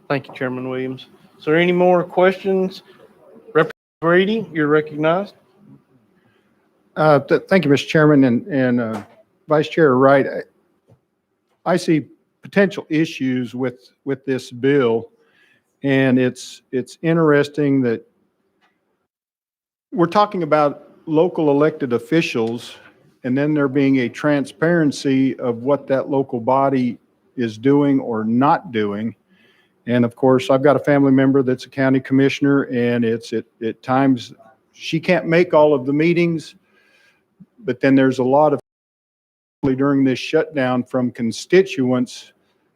Thank you, Chairman Williams. Is there any more questions? Representative Brady, you're recognized. Thank you, Mr. Chairman, and Vice Chair Wright. I see potential issues with this bill, and it's interesting that we're talking about local elected officials, and then there being a transparency of what that local body is doing or not doing. And of course, I've got a family member that's a county commissioner, and it's at times she can't make all of the meetings, but then there's a lot of during this shutdown from constituents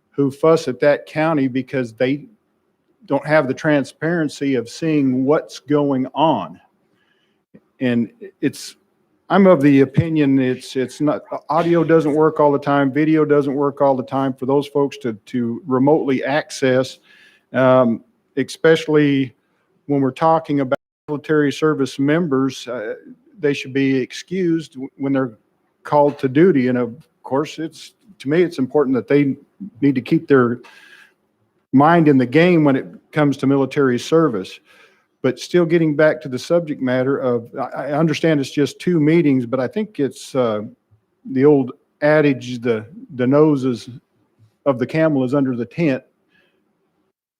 who fuss at that county because they don't have the transparency of seeing what's going on. And I'm of the opinion it's not, audio doesn't work all the time, video doesn't work all the time for those folks to remotely access, especially when we're talking about military service members. They should be excused when they're called to duty. And of course, to me, it's important that they need to keep their mind in the game when it comes to military service. But still getting back to the subject matter of, I understand it's just 2 meetings, but I think it's the old adage, the noses of the camel is under the tent.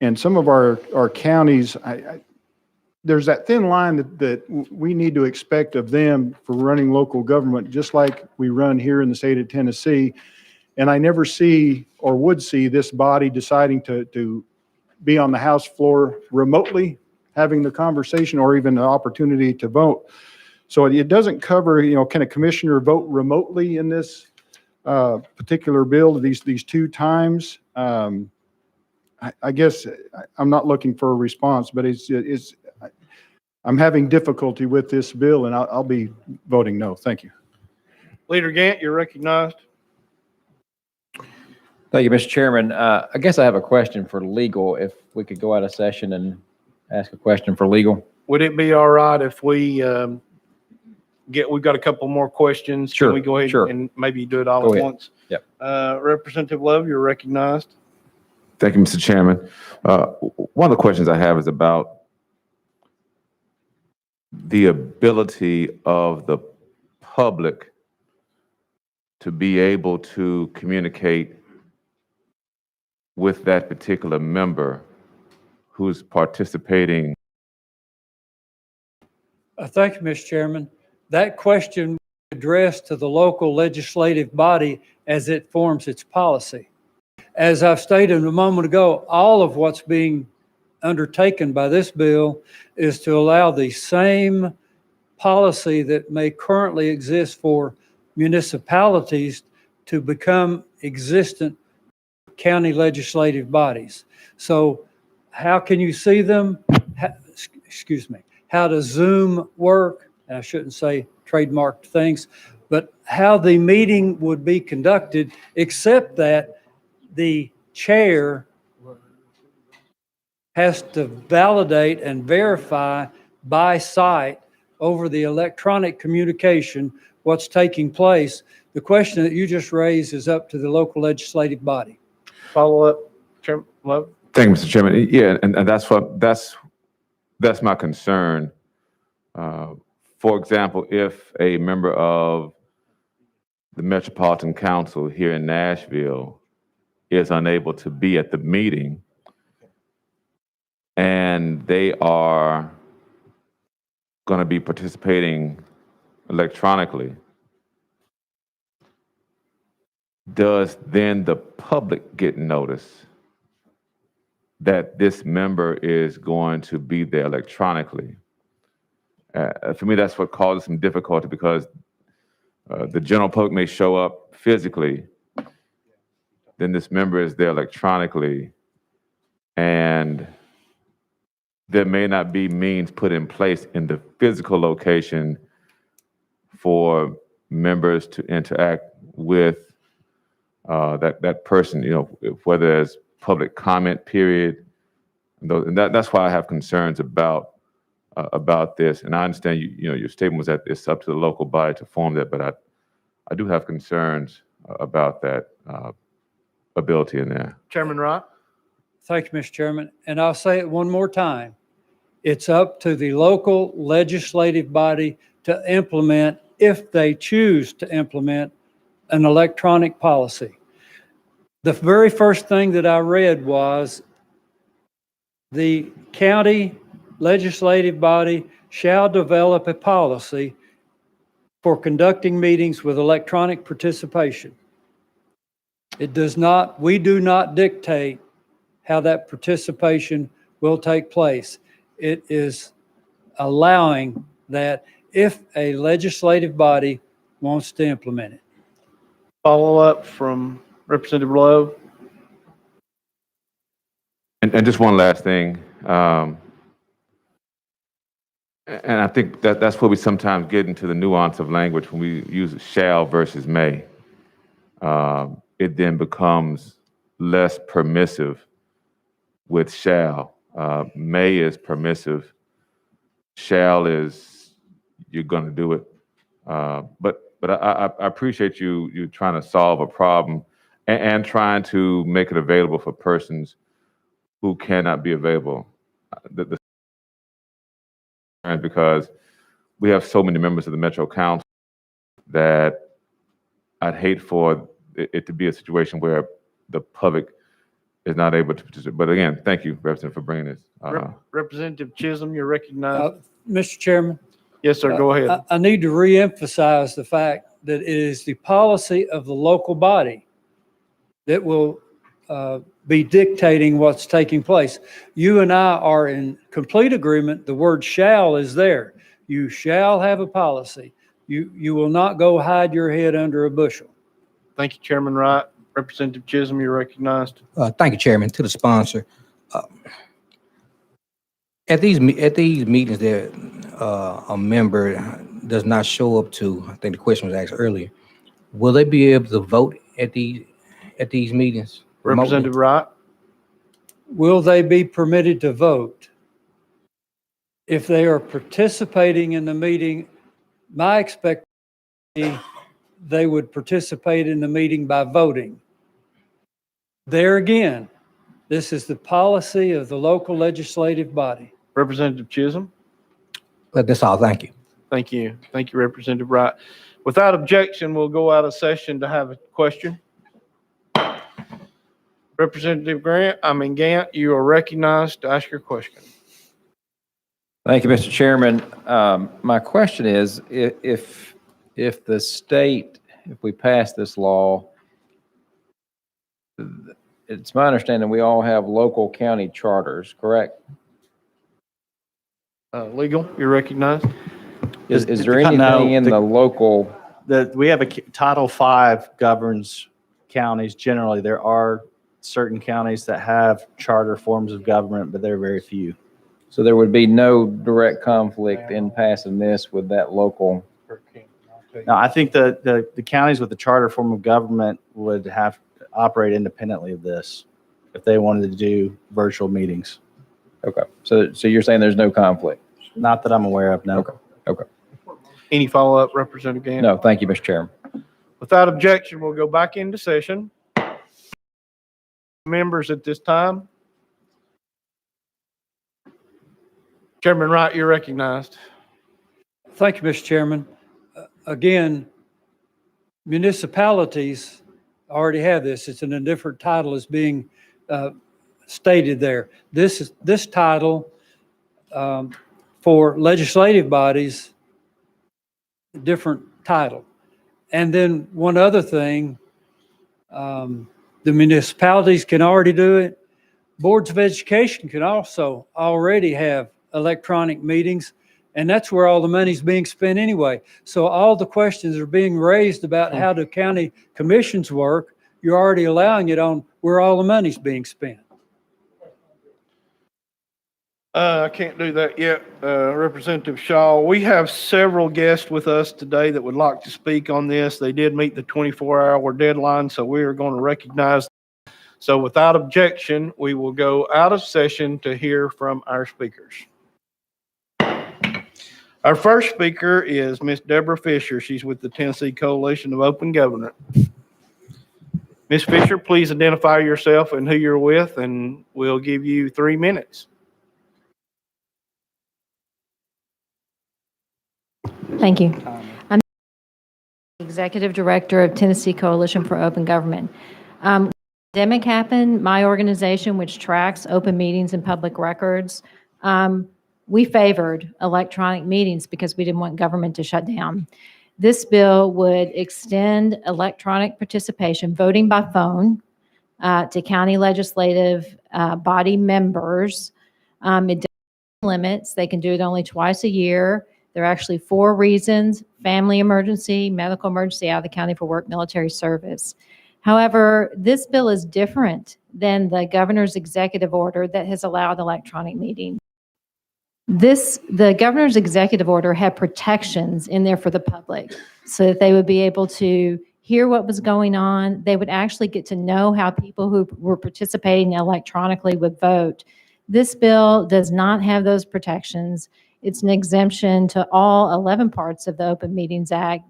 And some of our counties, there's that thin line that we need to expect of them for running local government, just like we run here in the state of Tennessee. And I never see or would see this body deciding to be on the House floor remotely, having the conversation or even the opportunity to vote. So it doesn't cover, can a commissioner vote remotely in this particular bill these 2 times? I guess I'm not looking for a response, but I'm having difficulty with this bill, and I'll be voting no. Thank you. Leader Gant, you're recognized. Thank you, Mr. Chairman. I guess I have a question for legal, if we could go out of session and ask a question for legal. Would it be all right if we've got a couple more questions? Sure, Can we go ahead sure. and maybe do it all Go at ahead. once? Yep. Representative Love, you're recognized. Thank you, Mr. Chairman. One of the questions I have is about the ability of the public to be able to communicate with that particular member who's participating. Thank you, Mr. Chairman. That question addressed to the local legislative body as it forms its policy. As I've stated a moment ago, all of what's being undertaken by this bill is to allow the same policy that may currently exist for municipalities to become existent county legislative bodies. So how can you see them? Excuse me. How does Zoom work? And I shouldn't say trademarked things, but how the meeting would be conducted, except that the chair has to validate and verify by sight over the electronic communication what's taking place. The question that you just raised is up to the local legislative body. Follow up, Chairman Love. Thank you, Mr. Chairman. Yeah, and that's my concern. For example, if a member of the Metropolitan Council here in Nashville is unable to be at the meeting and they are going to be participating electronically, does then the public get notice that this member is going to be there electronically? For me, that's what causes some difficulty, because the general public may show up physically, then this member is there electronically, and there may not be means put in place in the physical location for members to interact with that person, whether there's public comment period. And that's why I have concerns about this. And I understand your statement was that it's up to the local body to form that, but I do have concerns about that ability in there. Chairman Wright. Thank you, Mr. Chairman. And I'll say it one more time. It's up to the local legislative body to implement, if they choose to implement, an electronic policy. The very first thing that I read was the county legislative body shall develop a policy for conducting meetings with electronic participation. It does not, we do not dictate how that participation will take place. It is allowing that if a legislative body wants to implement it. Follow up from Representative Love. And just one last thing. And I think that's where we sometimes get into the nuance of language when we use shall versus may. It then becomes less permissive with shall. May is permissive. Shall is you're going to do it. But I appreciate you trying to solve a problem and trying to make it available for persons who cannot be available. Because we have so many members of the Metro Council that I'd hate for it to be a situation where the public is not able to participate. But again, thank you, Representative, for bringing this. Representative Chisholm, you're recognized. Mr. Chairman. Yes, sir. Go ahead. I need to reemphasize the fact that it is the policy of the local body that will be dictating what's taking place. You and I are in complete agreement. The word shall is there. You shall have a policy. You will not go hide your head under a bushel. Thank you, Chairman Wright. Representative Chisholm, you're recognized. Thank you, Chairman. To the sponsor. At these meetings that a member does not show up to, I think the question was asked earlier, will they be able to vote at these meetings? Representative Wright. Will they be permitted to vote? If they are participating in the meeting, my expectation they would participate in the meeting by voting. There again, this is the policy of the local legislative body. Representative Chisholm. That's all. Thank you. Thank you. Thank you, Representative Wright. Without objection, we'll go out of session to have a question. Representative Gant, you are recognized to ask your question. Thank you, Mr. Chairman. My question is, if the state, if we pass this law, it's my understanding we all have local county charters, correct? Legal, you're recognized. Is there anything in the local? We have Title V governs counties. Generally, there are certain counties that have charter forms of government, but they're very few. So there would be no direct conflict in passing this with that local? No, I think the counties with the charter form of government would have to operate independently of this if they wanted to do virtual meetings. Okay. So you're saying there's no conflict? Not that I'm aware of, no. Okay. Any follow-up, Representative Gant? No, thank you, Mr. Chairman. Without objection, we'll go back into session. Members at this time. Chairman Wright, you're recognized. Thank you, Mr. Chairman. Again, municipalities already have this. It's in a different title as being stated there. This title for legislative bodies, different title. And then one other thing, the municipalities can already do it. Boards of education can also already have electronic meetings, and that's where all the money's being spent anyway. So all the questions are being raised about how do county commissions work. You're already allowing it on where all the money's being spent. I can't do that yet, Representative Shaw. We have several guests with us today that would like to speak on this. They did meet the 24-hour deadline, so we are going to recognize. So without objection, we will go out of session to hear from our speakers. Our first speaker is Miss Deborah Fisher. She's with the Tennessee Coalition of Open Government. Miss Fisher, please identify yourself and who you're with, and we'll give you 3 minutes. Thank you. I'm Executive Director of Tennessee Coalition for Open Government. When the pandemic happened, my organization, which tracks open meetings and public records, we favored electronic meetings because we didn't want government to shut down. This bill would extend electronic participation, voting by phone, to county legislative body members. It doesn't limits. They can do it only twice a year. There are actually 4 reasons: family emergency, medical emergency, out of the county for work, military service. However, this bill is different than the governor's executive order that has allowed electronic meetings. The governor's executive order had protections in there for the public so that they would be able to hear what was going on. They would actually get to know how people who were participating electronically would vote. This bill does not have those protections. It's an exemption to all 11 parts of the Open Meetings Act,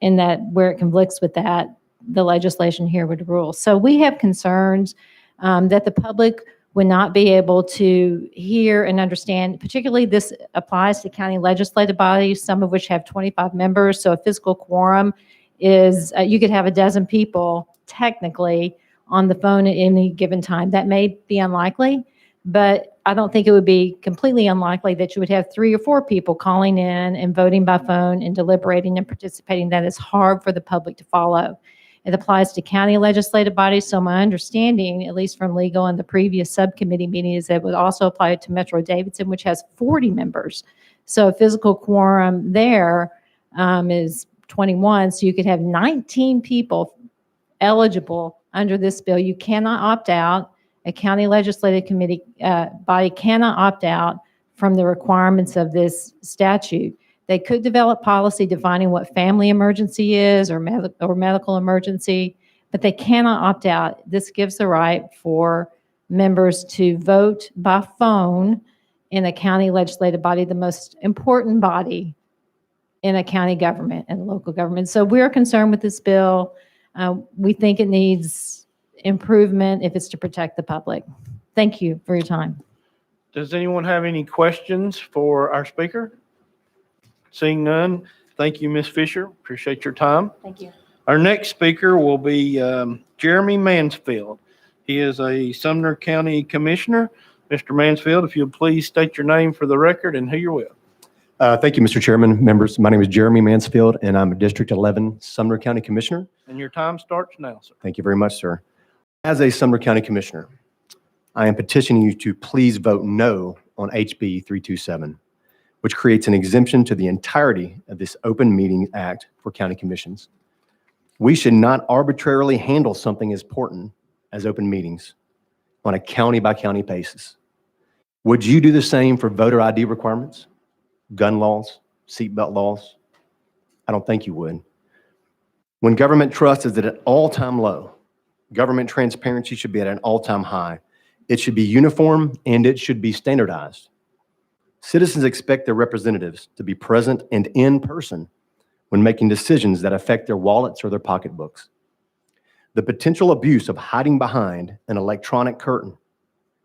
in that where it conflicts with that, the legislation here would rule. So we have concerns that the public would not be able to hear and understand. Particularly, this applies to county legislative bodies, some of which have 25 members. So a physical quorum is, you could have a dozen people technically on the phone at any given time. That may be unlikely, but I don't think it would be completely unlikely that you would have 3 or 4 people calling in and voting by phone and deliberating and participating. That is hard for the public to follow. It applies to county legislative bodies. So my understanding, at least from legal and the previous subcommittee meeting, is that it would also apply to Metro Davidson, which has 40 members. So a physical quorum there is 21. So you could have 19 people eligible under this bill. You cannot opt out. A county legislative committee body cannot opt out from the requirements of this statute. They could develop policy defining what family emergency is or medical emergency, but they cannot opt out. This gives the right for members to vote by phone in a county legislative body, the most important body in a county government and local government. So we're concerned with this bill. We think it needs improvement if it's to protect the public. Thank you for your time. Does anyone have any questions for our speaker? Seeing none, thank you, Ms. Fisher. Appreciate your time. Thank you. Our next speaker will be Jeremy Mansfield. He is a Sumner County Commissioner. Mr. Mansfield, if you'll please state your name for the record and who you're with. Thank you, Mr. Chairman, members. My name is Jeremy Mansfield, and I'm a District 11 Sumner County Commissioner. And your time starts now, sir. Thank you very much, sir. As a Sumner County Commissioner, I am petitioning you to please vote no on HB 327, which creates an exemption to the entirety of this Open Meetings Act for county commissions. We should not arbitrarily handle something as important as open meetings on a county-by-county basis. Would you do the same for voter ID requirements, gun laws, seatbelt laws? I don't think you would. When government trust is at an all-time low, government transparency should be at an all-time high. It should be uniform and it should be standardized. Citizens expect their representatives to be present and in person when making decisions that affect their wallets or their pocketbooks. The potential abuse of hiding behind an electronic curtain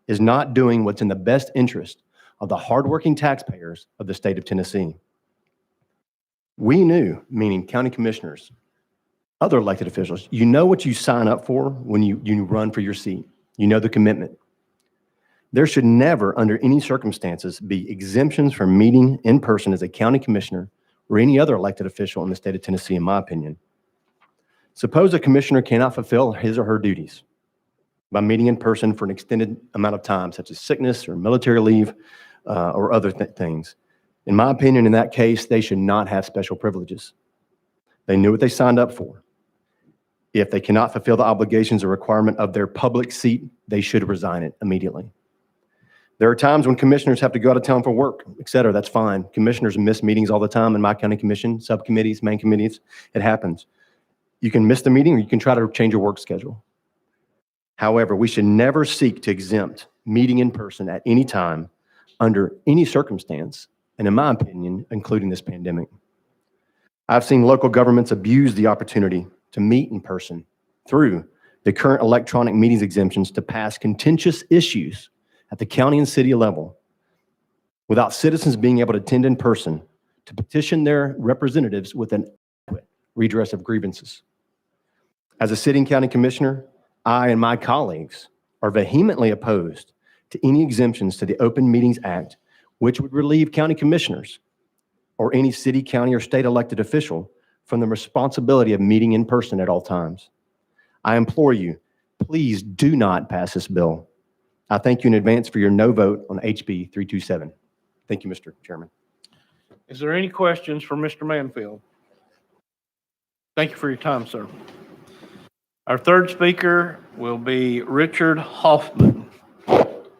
is not doing what's in the best interest of the hardworking taxpayers of the state of Tennessee. We knew, meaning county commissioners, other elected officials, you know what you sign up for when you run for your seat. You know the commitment. There should never, under any circumstances, be exemptions from meeting in person as a county commissioner or any other elected official in the state of Tennessee, in my opinion. Suppose a commissioner cannot fulfill his or her duties by meeting in person for an extended amount of time, such as sickness or military leave or other things. In my opinion, in that case, they should not have special privileges. They knew what they signed up for. If they cannot fulfill the obligations or requirement of their public seat, they should resign it immediately. There are times when commissioners have to go out of town for work, et cetera. That's fine. Commissioners miss meetings all the time in my county commission, subcommittees, main committees. It happens. You can miss the meeting or you can try to change your work schedule. However, we should never seek to exempt meeting in person at any time under any circumstance, and in my opinion, including this pandemic. I've seen local governments abuse the opportunity to meet in person through the current electronic meetings exemptions to pass contentious issues at the county and city level without citizens being able to attend in person to petition their representatives with an adequate redress of grievances. As a sitting county commissioner, I and my colleagues are vehemently opposed to any exemptions to the Open Meetings Act, which would relieve county commissioners or any city, county, or state elected official from the responsibility of meeting in person at all times. I implore you, please do not pass this bill. I thank you in advance for your no vote on HB 327. Thank you, Mr. Chairman. Is there any questions for Mr. Mansfield? Thank you for your time, sir. Our third speaker will be Richard Hoffman.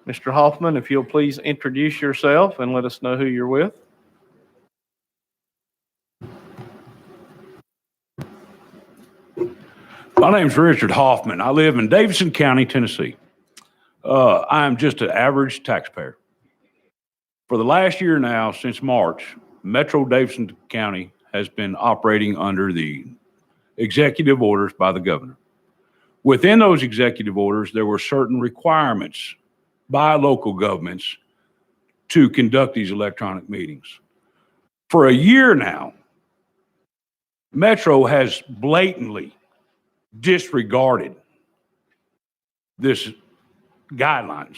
Mr. Hoffman, if you'll please introduce yourself and let us know who you're with. My name's Richard Hoffman. I live in Davidson County, Tennessee. I am just an average taxpayer. For the last year now, since March, Metro Davidson County has been operating under the executive orders by the governor. Within those executive orders, there were certain requirements by local governments to conduct these electronic meetings. For a year now, Metro has blatantly disregarded this guidelines.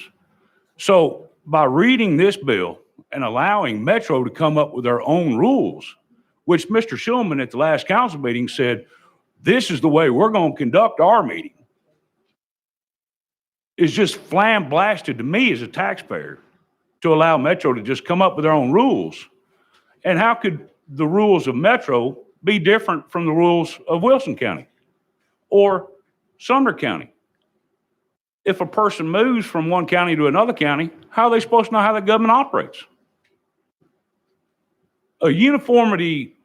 So by reading this bill and allowing Metro to come up with their own rules, which Mr. Shulman at the last council meeting said, this is the way we're going to conduct our meeting, is just flam blasted to me as a taxpayer to allow Metro to just come up with their own rules. And how could the rules of Metro be different from the rules of Wilson County or Sumner County? If a person moves from one county to another county, how are they supposed to know how the government operates? A uniformity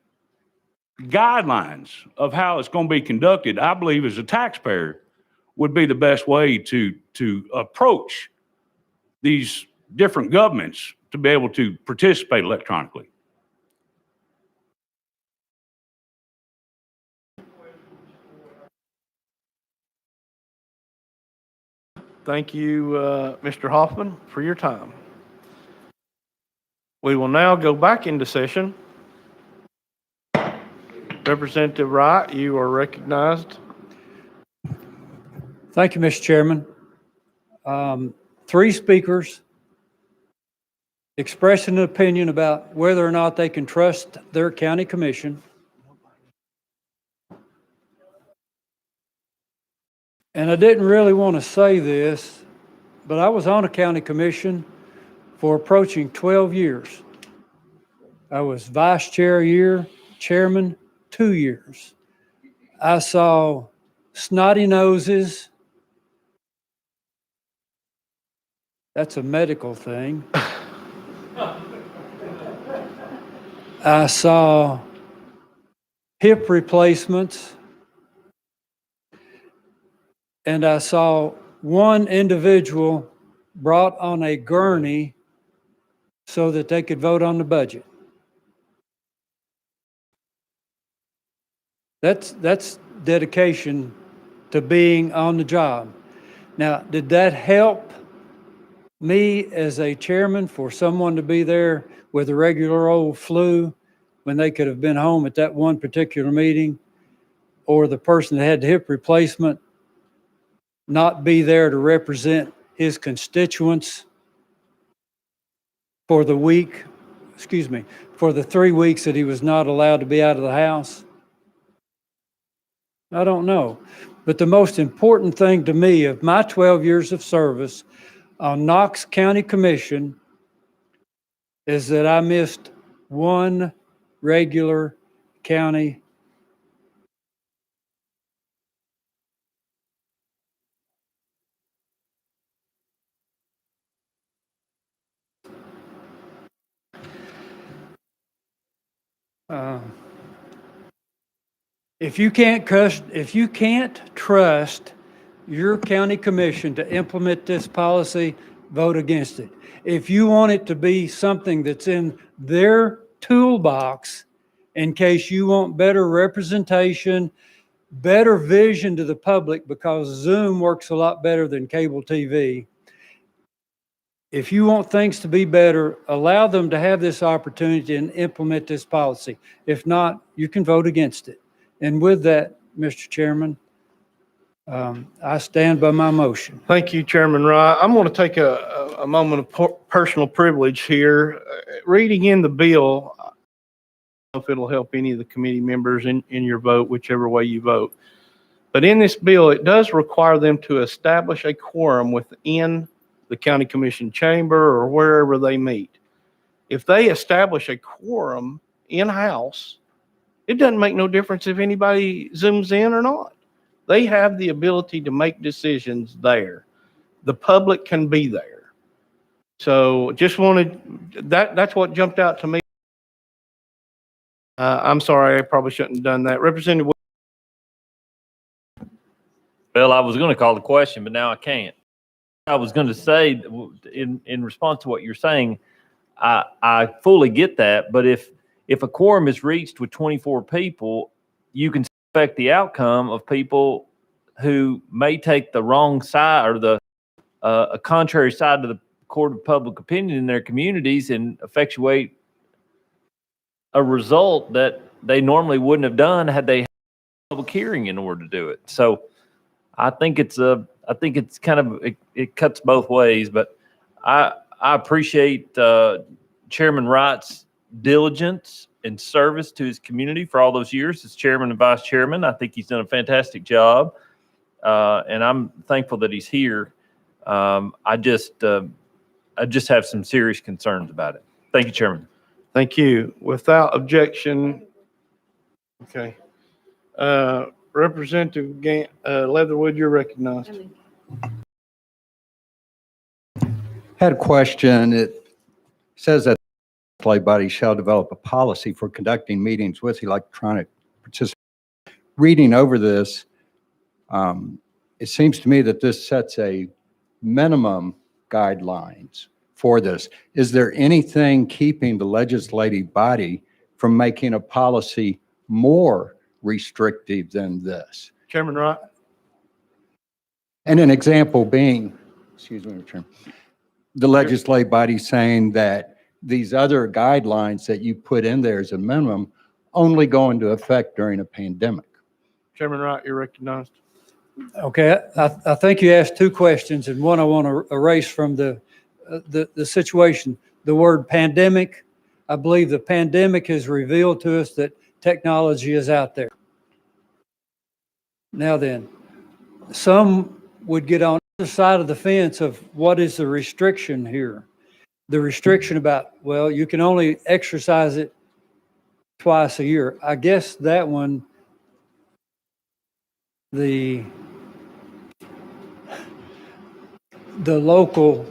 guidelines of how it's going to be conducted, I believe, as a taxpayer, would be the best way to approach these different governments to be able to participate electronically. Thank you, Mr. Hoffman, for your time. We will now go back into session. Representative Wright, you are recognized. Thank you, Mr. Chairman. Three speakers expressing an opinion about whether or not they can trust their county commission. And I didn't really want to say this, but I was on a county commission for approaching 12 years. I was vice chair a year, chairman 2 years. I saw snotty noses. That's a medical thing. I saw hip replacements. And I saw one individual brought on a gurney so that they could vote on the budget. That's dedication to being on the job. Now, did that help me as a chairman for someone to be there with a regular old flu when they could have been home at that one particular meeting, or the person that had the hip replacement not be there to represent his constituents for the week, for the 3 weeks that he was not allowed to be out of the house? I don't know. But the most important thing to me of my 12 years of service on Knox County Commission is that I missed one regular county if you can't trust your county commission to implement this policy, vote against it. If you want it to be something that's in their toolbox in case you want better representation, better vision to the public, because Zoom works a lot better than cable TV. If you want things to be better, allow them to have this opportunity and implement this policy. If not, you can vote against it. And with that, Mr. Chairman, I stand by my motion. Thank you, Chairman Wright. I'm going to take a moment of personal privilege here. Reading in the bill, if it'll help any of the committee members in your vote, whichever way you vote. But in this bill, it does require them to establish a quorum within the county commission chamber or wherever they meet. If they establish a quorum in-house, it doesn't make no difference if anybody zooms in or not. They have the ability to make decisions there. The public can be there. So just wanted, that's what jumped out to me. I'm sorry, I probably shouldn't have done that. Representative. Well, I was going to call the question, but now I can't. I was going to say, in response to what you're saying, I fully get that. But if a quorum is reached with 24 people, you can affect the outcome of people who may take the wrong side or a contrary side to the court of public opinion in their communities and effectuate a result that they normally wouldn't have done had they had a public hearing in order to do it. So I think it's kind of, it cuts both ways, but I appreciate Chairman Wright's diligence and service to his community for all those years as chairman and vice chairman. I think he's done a fantastic job, and I'm thankful that he's here. I just have some serious concerns about it. Thank you, Chairman. Thank you. Without objection, okay. Representative Leatherwood, you're recognized. Had a question. It says that the legislative body shall develop a policy for conducting meetings with electronic participants. Reading over this, it seems to me that this sets a minimum guidelines for this. Is there anything keeping the legislative body from making a policy more restrictive than this? Chairman Wright. And an example being, excuse me, Mr. Chairman, the legislative body saying that these other guidelines that you put in there as a minimum only go into effect during a pandemic. Chairman Wright, you're recognized. Okay, I think you asked two questions, and one I want to erase from the situation. The word pandemic, I believe the pandemic has revealed to us that technology is out there. Now then, some would get on the other side of the fence of what is the restriction here. The restriction about, well, you can only exercise it twice a year. I guess that one, the local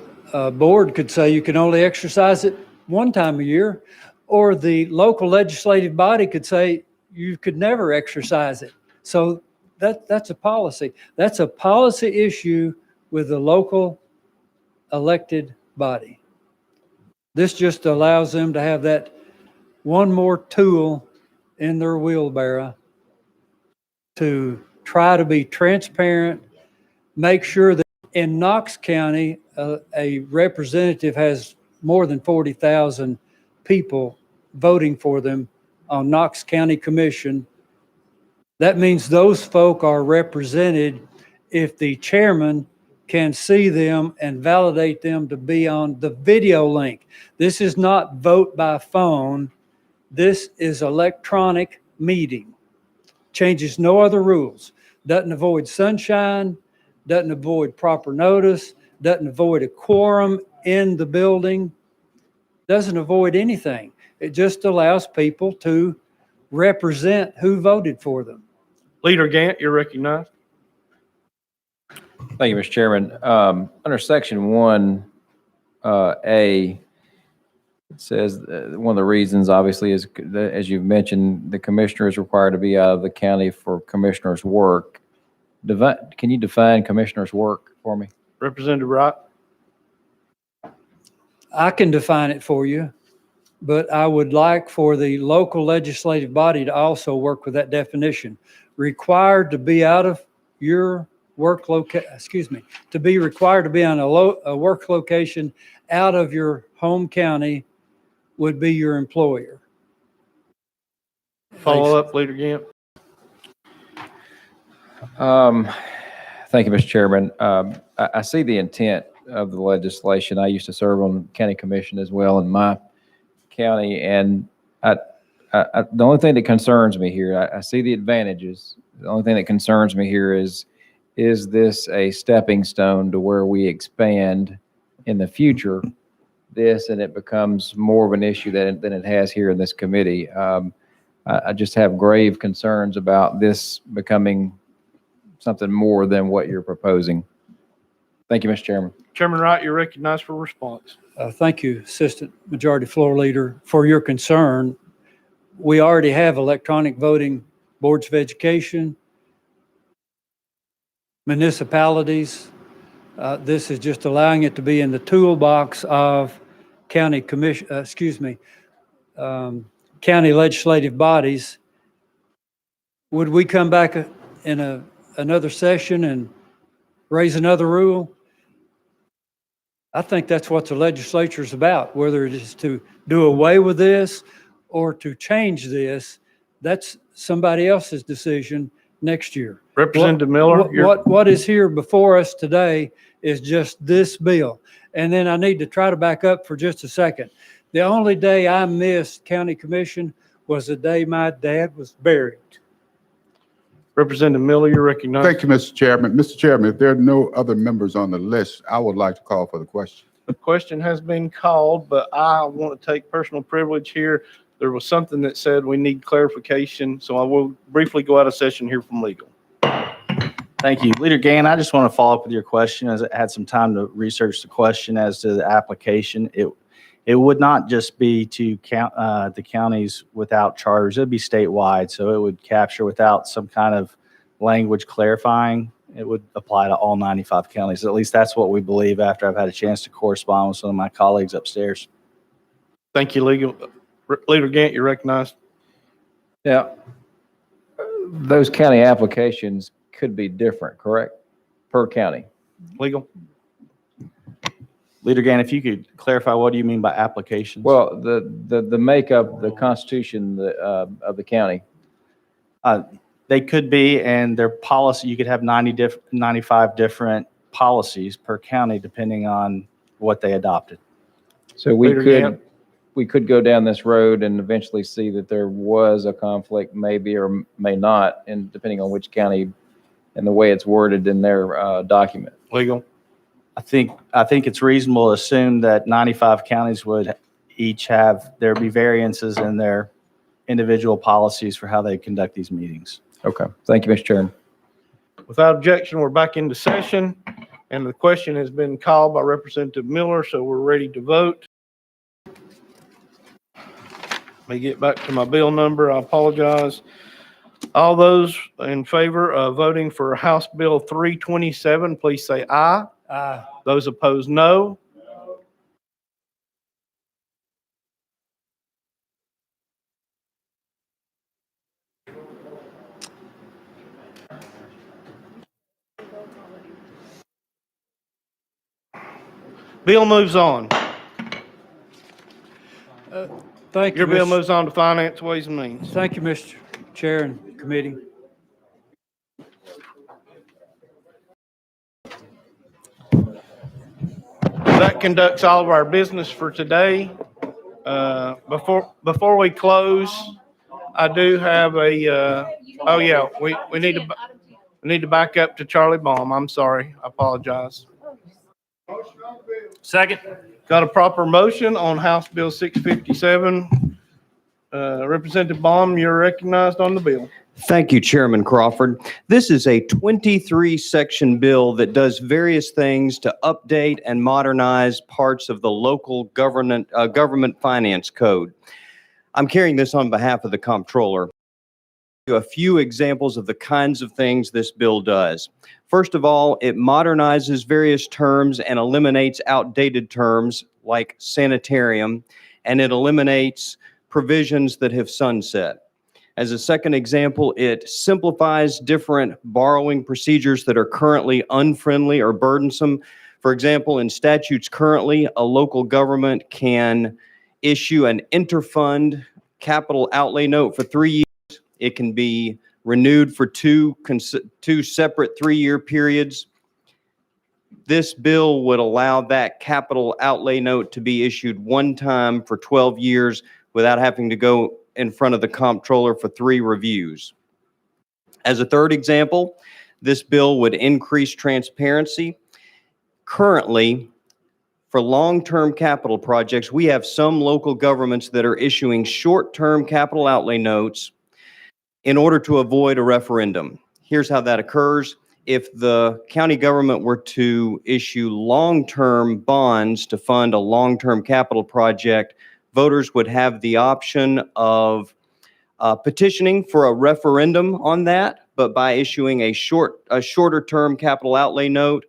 board could say you can only exercise it one time a year, or the local legislative body could say you could never exercise it. So that's a policy. That's a policy issue with the local elected body. This just allows them to have that one more tool in their wheelbarrow to try to be transparent, make sure that in Knox County, a representative has more than 40,000 people voting for them on Knox County Commission. That means those folk are represented if the chairman can see them and validate them to be on the video link. This is not vote by phone. This is electronic meeting. Changes no other rules. Doesn't avoid sunshine, doesn't avoid proper notice, doesn't avoid a quorum in the building, doesn't avoid anything. It just allows people to represent who voted for them. Leader Gant, you're recognized. Thank you, Mr. Chairman. Under section 1A, it says one of the reasons obviously is, as you've mentioned, the commissioner is required to be out of the county for commissioner's work. Can you define commissioner's work for me? Representative Wright. I can define it for you, but I would like for the local legislative body to also work with that definition. Required to be out of your work location, to be required to be on a work location out of your home county would be your employer. Follow up, Leader Gant. Thank you, Mr. Chairman. I see the intent of the legislation. I used to serve on the county commission as well in my county, and I The only thing that concerns me here, I see the advantages. The only thing that concerns me here is this a stepping stone to where we expand in the future this and it becomes more of an issue than it has here in this committee? I just have grave concerns about this becoming something more than what you're proposing. Thank you, Mr. Chairman. Chairman Wright, you're recognized for response. Thank you, Assistant Majority Floor Leader, for your concern. We already have electronic voting boards of education, municipalities. This is just allowing it to be in the toolbox of county commission, county legislative bodies. Would we come back in another session and raise another rule? I think that's what the legislature is about, whether it is to do away with this or to change this. That's somebody else's decision next year. Representative Miller. What is here before us today is just this bill. And then I need to try to back up for just a second. The only day I missed county commission was the day my dad was buried. Representative Miller, you're recognized. Thank you, Mr. Chairman. Mr. Chairman, if there are no other members on the list, I would like to call for the question. The question has been called, but I want to take personal privilege here. There was something that said we need clarification, so I will briefly go out of session here from legal. Thank you. Leader Gann, I just want to follow up with your question as I had some time to research the question as to the application. It would not just be to the counties without charters. It would be statewide, so it would capture without some kind of language clarifying. It would apply to all 95 counties. At least that's what we believe after I've had a chance to correspond with some of my colleagues upstairs. Thank you, Leader Gant, you're recognized. Yeah. Those county applications could be different, correct? Per county. Legal. Leader Gann, if you could clarify, what do you mean by applications? Well, the makeup, the constitution of the county. They could be, and their policy, you could have 95 different policies per county depending on what they adopted. So we could go down this road and eventually see that there was a conflict, maybe or may not, and depending on which county and the way it's worded in their document. Legal. I think it's reasonable to assume that 95 counties would each have, there'd be variances in their individual policies for how they conduct these meetings. Okay. Thank you, Mr. Chairman. Without objection, we're back into session, and the question has been called by Representative Miller, so we're ready to vote. Let me get back to my bill number. I apologize. All those in favor of voting for House Bill 327, please say aye. Aye. Those opposed, no. Bill moves on. Thank you. Your bill moves on to Finance, Ways and Means. Thank you, Mr. Chair and committee. That conducts all of our business for today. Before we close, I do have a, we need to back up to Charlie Baum. I'm sorry. I apologize. Second. Got a proper motion on House Bill 657. Representative Baum, you're recognized on the bill. Thank you, Chairman Crawford. This is a 23-section bill that does various things to update and modernize parts of the local government finance code. I'm carrying this on behalf of the comptroller. A few examples of the kinds of things this bill does. First of all, it modernizes various terms and eliminates outdated terms like sanitarium, and it eliminates provisions that have sunset. As a second example, it simplifies different borrowing procedures that are currently unfriendly or burdensome. For example, in statutes currently, a local government can issue an interfund capital outlay note for 3 years. It can be renewed for two separate 3-year periods. This bill would allow that capital outlay note to be issued one time for 12 years without having to go in front of the comptroller for 3 reviews. As a third example, this bill would increase transparency. Currently, for long-term capital projects, we have some local governments that are issuing short-term capital outlay notes in order to avoid a referendum. Here's how that occurs. If the county government were to issue long-term bonds to fund a long-term capital project, voters would have the option of petitioning for a referendum on that, but by issuing a shorter-term capital outlay note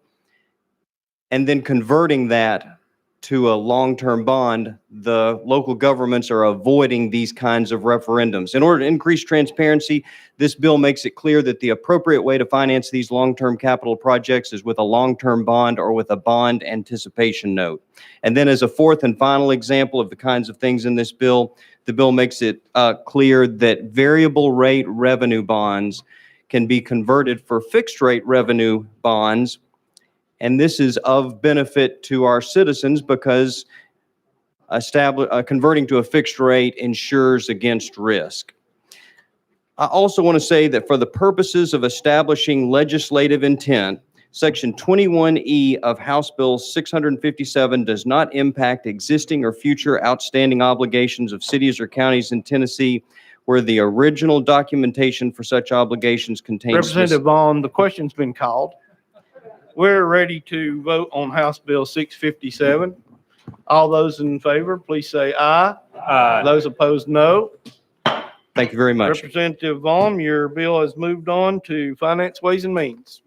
and then converting that to a long-term bond, the local governments are avoiding these kinds of referendums. In order to increase transparency, this bill makes it clear that the appropriate way to finance these long-term capital projects is with a long-term bond or with a bond anticipation note. And then as a fourth and final example of the kinds of things in this bill, the bill makes it clear that variable rate revenue bonds can be converted for fixed rate revenue bonds. And this is of benefit to our citizens because converting to a fixed rate ensures against risk. I also want to say that for the purposes of establishing legislative intent, Section 21E of House Bill 657 does not impact existing or future outstanding obligations of cities or counties in Tennessee where the original documentation for such obligations contains. Representative Vaughn, the question's been called. We're ready to vote on House Bill 657. All those in favor, please say aye. Aye. Those opposed, no. Thank you very much. Representative Vaughn, your bill has moved on to Finance, Ways and Means.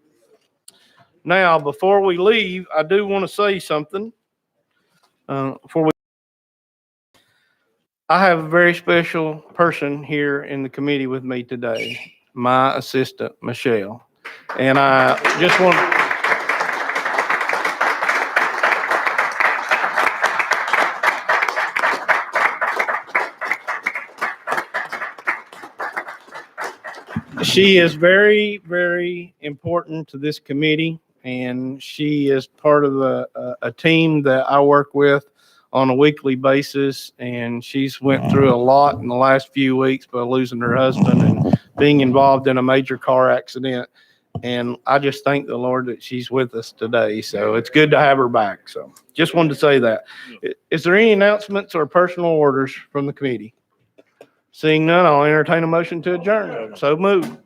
Now, before we leave, I do want to say something. I have a very special person here in the committee with me today, my assistant, Michelle. And I just want to she is very, very important to this committee, and she is part of a team that I work with on a weekly basis, and she's went through a lot in the last few weeks by losing her husband and being involved in a major car accident. And I just thank the Lord that she's with us today. So it's good to have her back. So just wanted to say that. Is there any announcements or personal orders from the committee? Seeing none, I'll entertain a motion to adjourn. So moved.